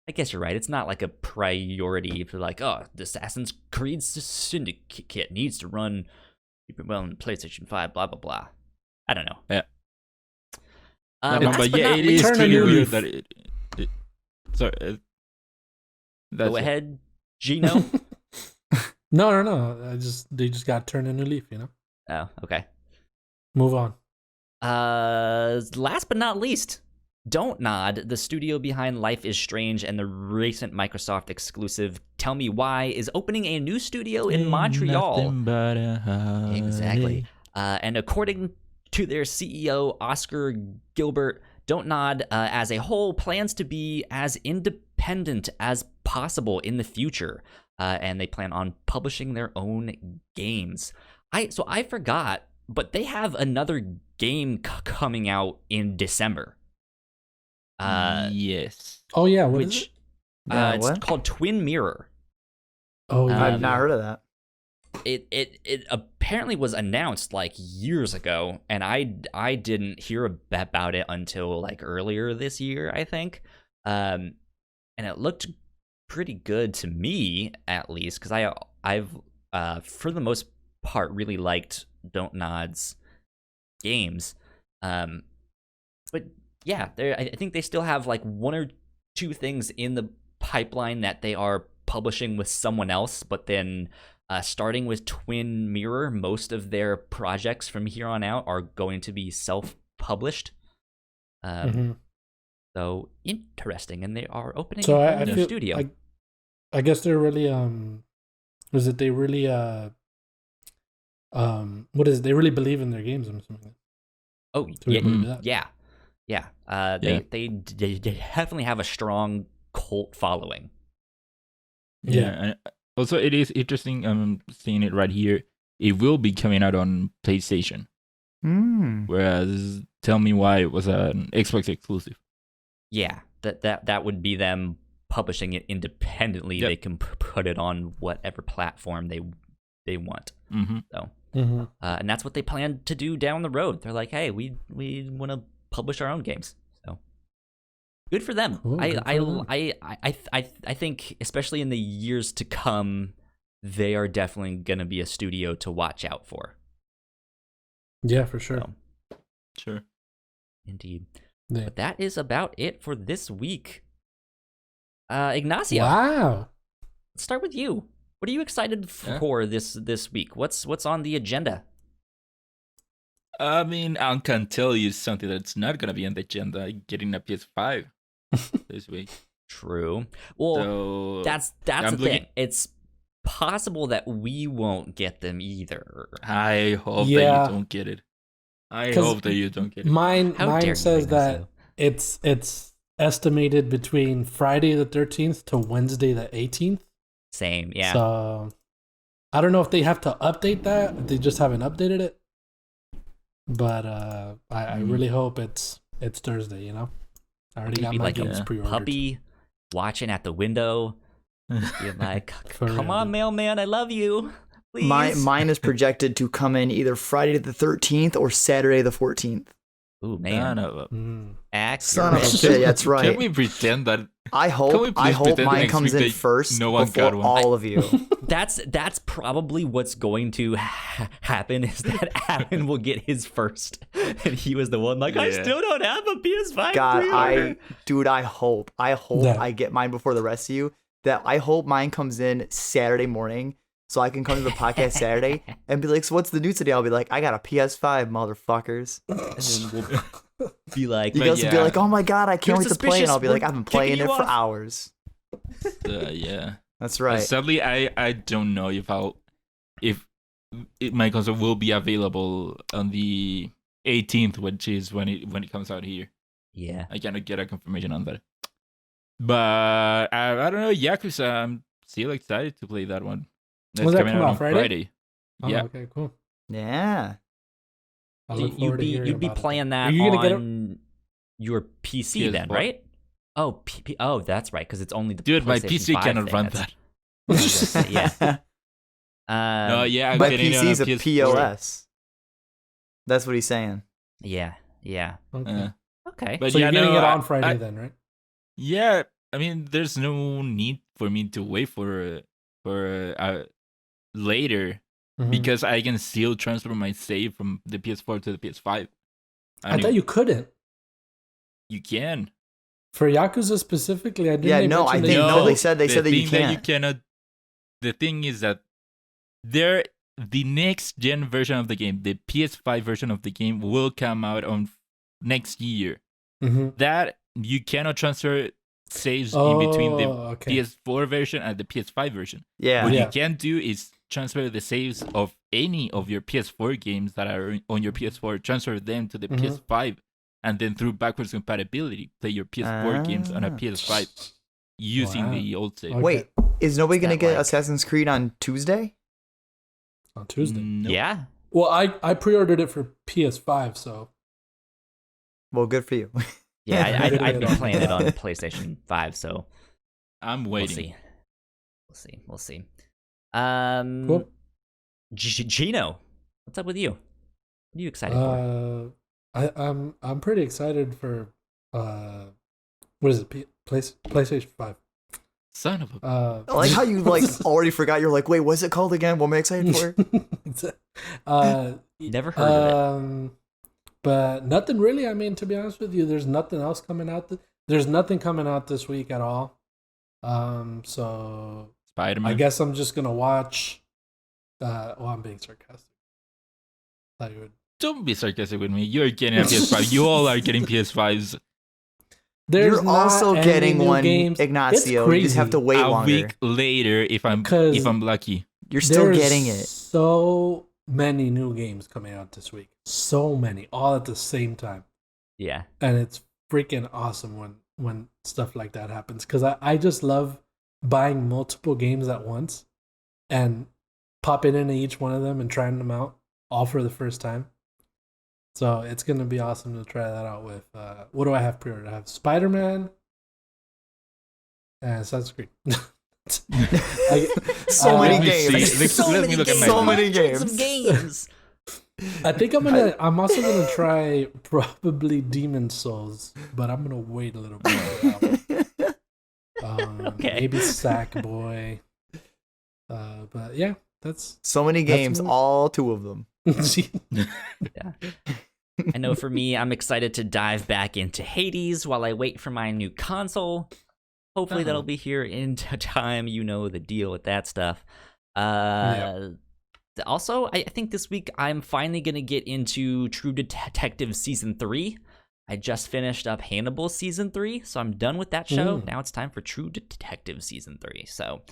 I guess you're right. It's not like a priority for like, oh, the Assassin's Creed Syndicate needs to run super well on PlayStation 5, blah, blah, blah. I don't know. Yeah. Last but not it least, is Turn a new clear leaf. that it sorry. Go ahead, Gino. No. They just got to turn a new leaf, you know? Oh, okay. Move on. Last but not least, Don't Nod, the studio behind Life is Strange and the recent Microsoft exclusive Tell Me Why, is opening a new studio in Montreal. Exactly. And according to their CEO, Oscar Gilbert, Don't Nod as a whole plans to be as independent as possible in the future. And they plan on publishing their own games. So I forgot, but they have another game coming out in December. Yes. Oh, yeah. What is it? It's what? called Twin Mirror. Oh, yeah. I've not heard of that. It apparently was announced like years ago, and I didn't hear about it until like earlier this year, I think. And it looked pretty good to me, at least, because I've for the most part really liked Don't Nod's games. But yeah, I think they still have like one or two things in the pipeline that they are publishing with someone else, but then starting with Twin Mirror, most of their projects from here on out are going to be self-published. So interesting, and they are opening a new studio. I guess they're really was it they really what is it? They really believe in their games or something. Oh yeah. They definitely have a strong cult following. Yeah. And also, it is interesting. I'm seeing it right here. It will be coming out on PlayStation, whereas Tell Me Why was an Xbox exclusive. Yeah, that would be them publishing it independently. Yep. They can put it on whatever platform they want. So, and that's what they plan to do down the road. They're like, hey, we want to publish our own games. So, good for them. Cool, I think, especially in the years to come, they are definitely going to be a studio to watch out for. Yeah, for sure. So, Sure. Indeed. Yeah. But that is about it for this week. Ignacio. Wow. Let's start with you. What are you excited for this week? What's on the agenda? I mean, I can tell you something that's not gonna be on the agenda. Getting a PS5 this week. True. Well, So that's the thing. It's possible that we won't get them either. I hope that you don't get it. I 'Cause hope that you don't get it. Mine dare you, says that Ignacio. it's estimated between Friday the 13th to Wednesday the 18th. Same, yeah. So I don't know if they have to update that, if they just haven't updated it. But I really hope it's Thursday, you know? I already got Be my like games a pre-ordered. puppy watching at the window. You're like, For come real. on, mailman, I love you. Please. Mine is projected to come in either Friday the 13th or Saturday the 14th. Ooh, man. Mm. Accurate. Son of a shit, that's right. Can we pretend that? I Can we hope please pretend mine next comes week in that first no one before got one? all of you. That's probably what's going to happen is that Alan will get his first, and he was the one like, I Yeah. still don't have a PS5 God, pre-order. I hope Yeah. I get mine before the rest of you. That I hope mine comes in Saturday morning, so I can come to the podcast Saturday and be like, so what's the news today? I'll be like, I got a PS5, motherfuckers. And then we'll be like, You guys will be yeah. like, oh my god, I can't You're wait to play, and I'll be suspicious. like, I've been We're playing kicking it you for off. hours. Yeah. That's right. Sadly, I don't know if my console will be available on the 18th, which is when it comes out here. yeah. I cannot get a confirmation on that. But I don't know, Yakuza. I'm still excited to play that one. That's Will that coming come out out on Friday? Oh, Yeah. okay, cool. Yeah. I look forward to hearing You'd be about it. playing that Are you gonna get it? on your PC then, PS4. right? Oh, oh, that's right, because it's only the Dude, my PlayStation PC 5 cannot thing run that's- that. I was gonna say, yeah. No, yeah, I'm My getting it on PC's a PS4. POS. That's what he's saying. Yeah. Okay. Okay. But So yeah, you're getting no, it on I- Friday I- then, right? Yeah, I mean, there's no need for me to wait for later Mhm. because I can still transfer my save from the PS4 to the PS5. I thought you couldn't. You can. For Yakuza specifically, I didn't. Yeah, they no, I mention that think you no. couldn't? They said that you thing that you can't. cannot. The thing is that the next gen version of the game, the PS5 version of the game, will come out on next year. Mhm. That you cannot transfer saves in between the okay. PS4 version and the PS5 version. Yeah. What Yeah. you can do is transfer the saves of any of your PS4 games that are on your PS4, transfer them to the Mhm. PS5, and then through backwards compatibility, play your PS4 games on a PS5 using Wow. the old save. Okay. Wait, is nobody gonna that get like- Assassin's Creed on Tuesday? On Tuesday. Nope. Yeah. Well, I pre-ordered it for PS5, so Well, good for you. Yeah, I've been Yeah. playing it on PlayStation 5, so I'm we'll waiting. see. We'll see. cool. Gino, what's up with you? What are you excited for? I'm pretty excited for what is it? PlayStation 5. Son of a. I like how you like already forgot. You're like, wait, what's it called again? What am I excited for? Never heard of it. But nothing really. I mean, to be honest with you, there's nothing else coming out. There's nothing coming out this week at all. So Spider-Man. I guess I'm just gonna watch. Well, I'm being sarcastic. Thought you would. Don't be sarcastic with me. You're getting a PS5. You all are getting PS5s. There's You're not also any getting new one, games. Ignacio. It's You just have to crazy. wait A longer. week later, if I'm Because lucky. You're still There's getting it. So many new games coming out this week. So many, all at the same time, Yeah. and it's freaking awesome when stuff like that happens. Because I just love buying multiple games at once and popping into each one of them and trying them out all for the first time. So it's gonna be awesome to try that out with. What do I have pre-ordered? I have Spider-Man and Assassin's Creed. So many let me games. see. Let me look at my So many Hundreds of games. games. I think I'm also gonna try probably Demon Souls, but I'm gonna wait a little bit. For that one. Okay. Maybe Sackboy. But yeah, that's So many games, what- all two of them. Yeah. I know for me, I'm excited to dive back into Hades while I wait for my new console. Hopefully that'll be here in time. You know the deal with that stuff. Also, I think this week I'm finally going to get into True Detective Season 3. I just finished up Hannibal Season 3, so I'm done with that show. Now it's time for True Detective Season 3. So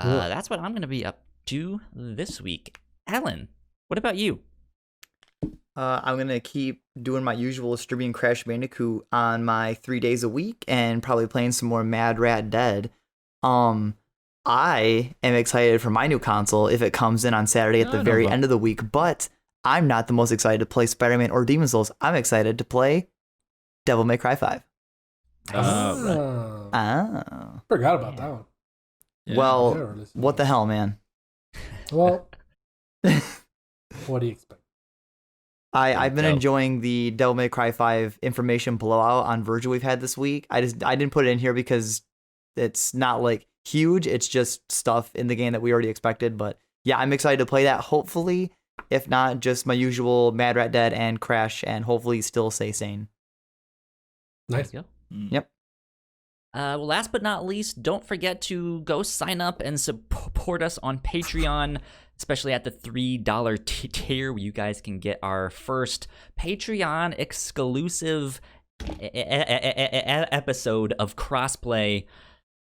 Cool. that's what I'm going to be up to this week. Alan, what about you? I'm gonna keep doing my usual streaming Crash Bandicoot on my 3 days a week and probably playing some more Mad Rat Dead. I am excited for my new console if it comes in on Saturday at the very end of the week, but I'm not the most excited to play Spider-Man or Demon Souls. I'm excited to play Devil May Cry 5. Oh, Oh. forgot about that one. Yeah. Well, Yeah, release it. what the hell, man? Well, what do you expect? I've been Dope. enjoying the Devil May Cry 5 information blowout on Virgil we've had this week. I didn't put it in here because it's not like huge. It's just stuff in the game that we already expected. But yeah, I'm excited to play that. Hopefully, if not, just my usual Mad Rat Dead and Crash, and hopefully still stay sane. Nice. There you go. Mm. Yep. Well, last but not least, don't forget to go sign up and support us on Patreon, especially at the $3 tier, where you guys can get our first Patreon exclusive episode of Crossplay,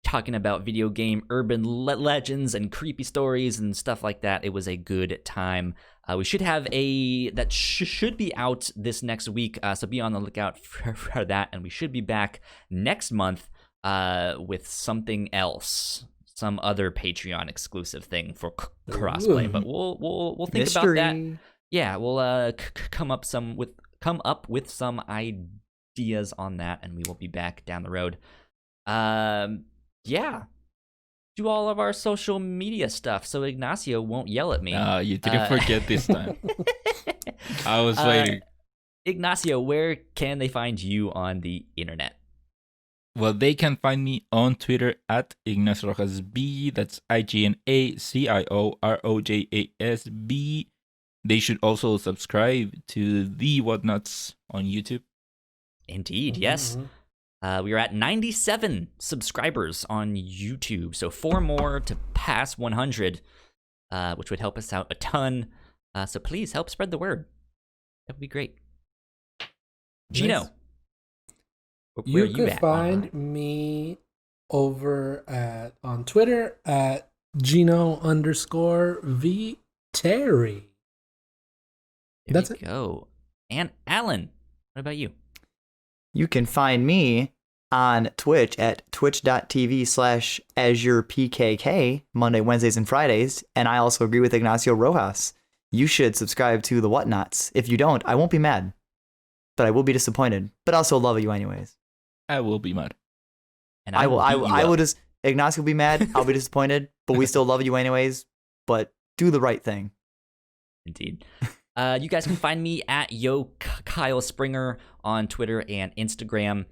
talking about video game urban legends and creepy stories and stuff like that. It was a good time. We should have that should be out this next week, so be on the lookout for that. And we should be back next month with something else, some other Patreon exclusive thing for Crossplay. But we'll think about that. Yeah, we'll come up with some ideas on that, and we will be back down the road. Yeah. Do all of our social media stuff so Ignacio won't yell at me. You didn't forget this time. I was waiting. Ignacio, where can they find you on the internet? Well, they can find me on Twitter at Ignacio Rojas B. That's IGNACIOROJASB. They should also subscribe to the Whatnauts on YouTube. Indeed, yes. We are at 97 subscribers on YouTube, so 4 more to pass 100, which would help us out a ton. So please help spread the word. That would be great. Gino, Nice. where You can at find online? me over on Twitter at Gino_V Terry. That's it. Go. And Alan, what about you? You can find me on Twitch at twitch.tv/AzurePKK Monday, Wednesdays, and Fridays. And I also agree with Ignacio Rojas. You should subscribe to the Whatnauts. If you don't, I won't be mad, but I will be disappointed. But I also love you anyways. I will be mad. And I will. beat you I up. will just. Ignacio will be mad. I'll be disappointed. But we still love you anyways. But do the right thing. Indeed. You guys can find me at Kyle Springer on Twitter and Instagram.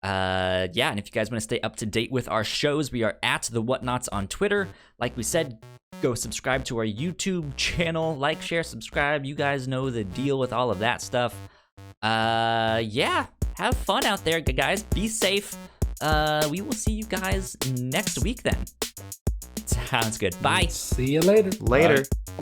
And if you guys want to stay up to date with our shows, we are at the Whatnauts on Twitter. Like we said, go subscribe to our YouTube channel. Like, share, subscribe. You guys know the deal with all of that stuff. Have fun out there, guys. Be safe. We will see you guys next week then. Sounds good. Bye. See you later. Later. Bye.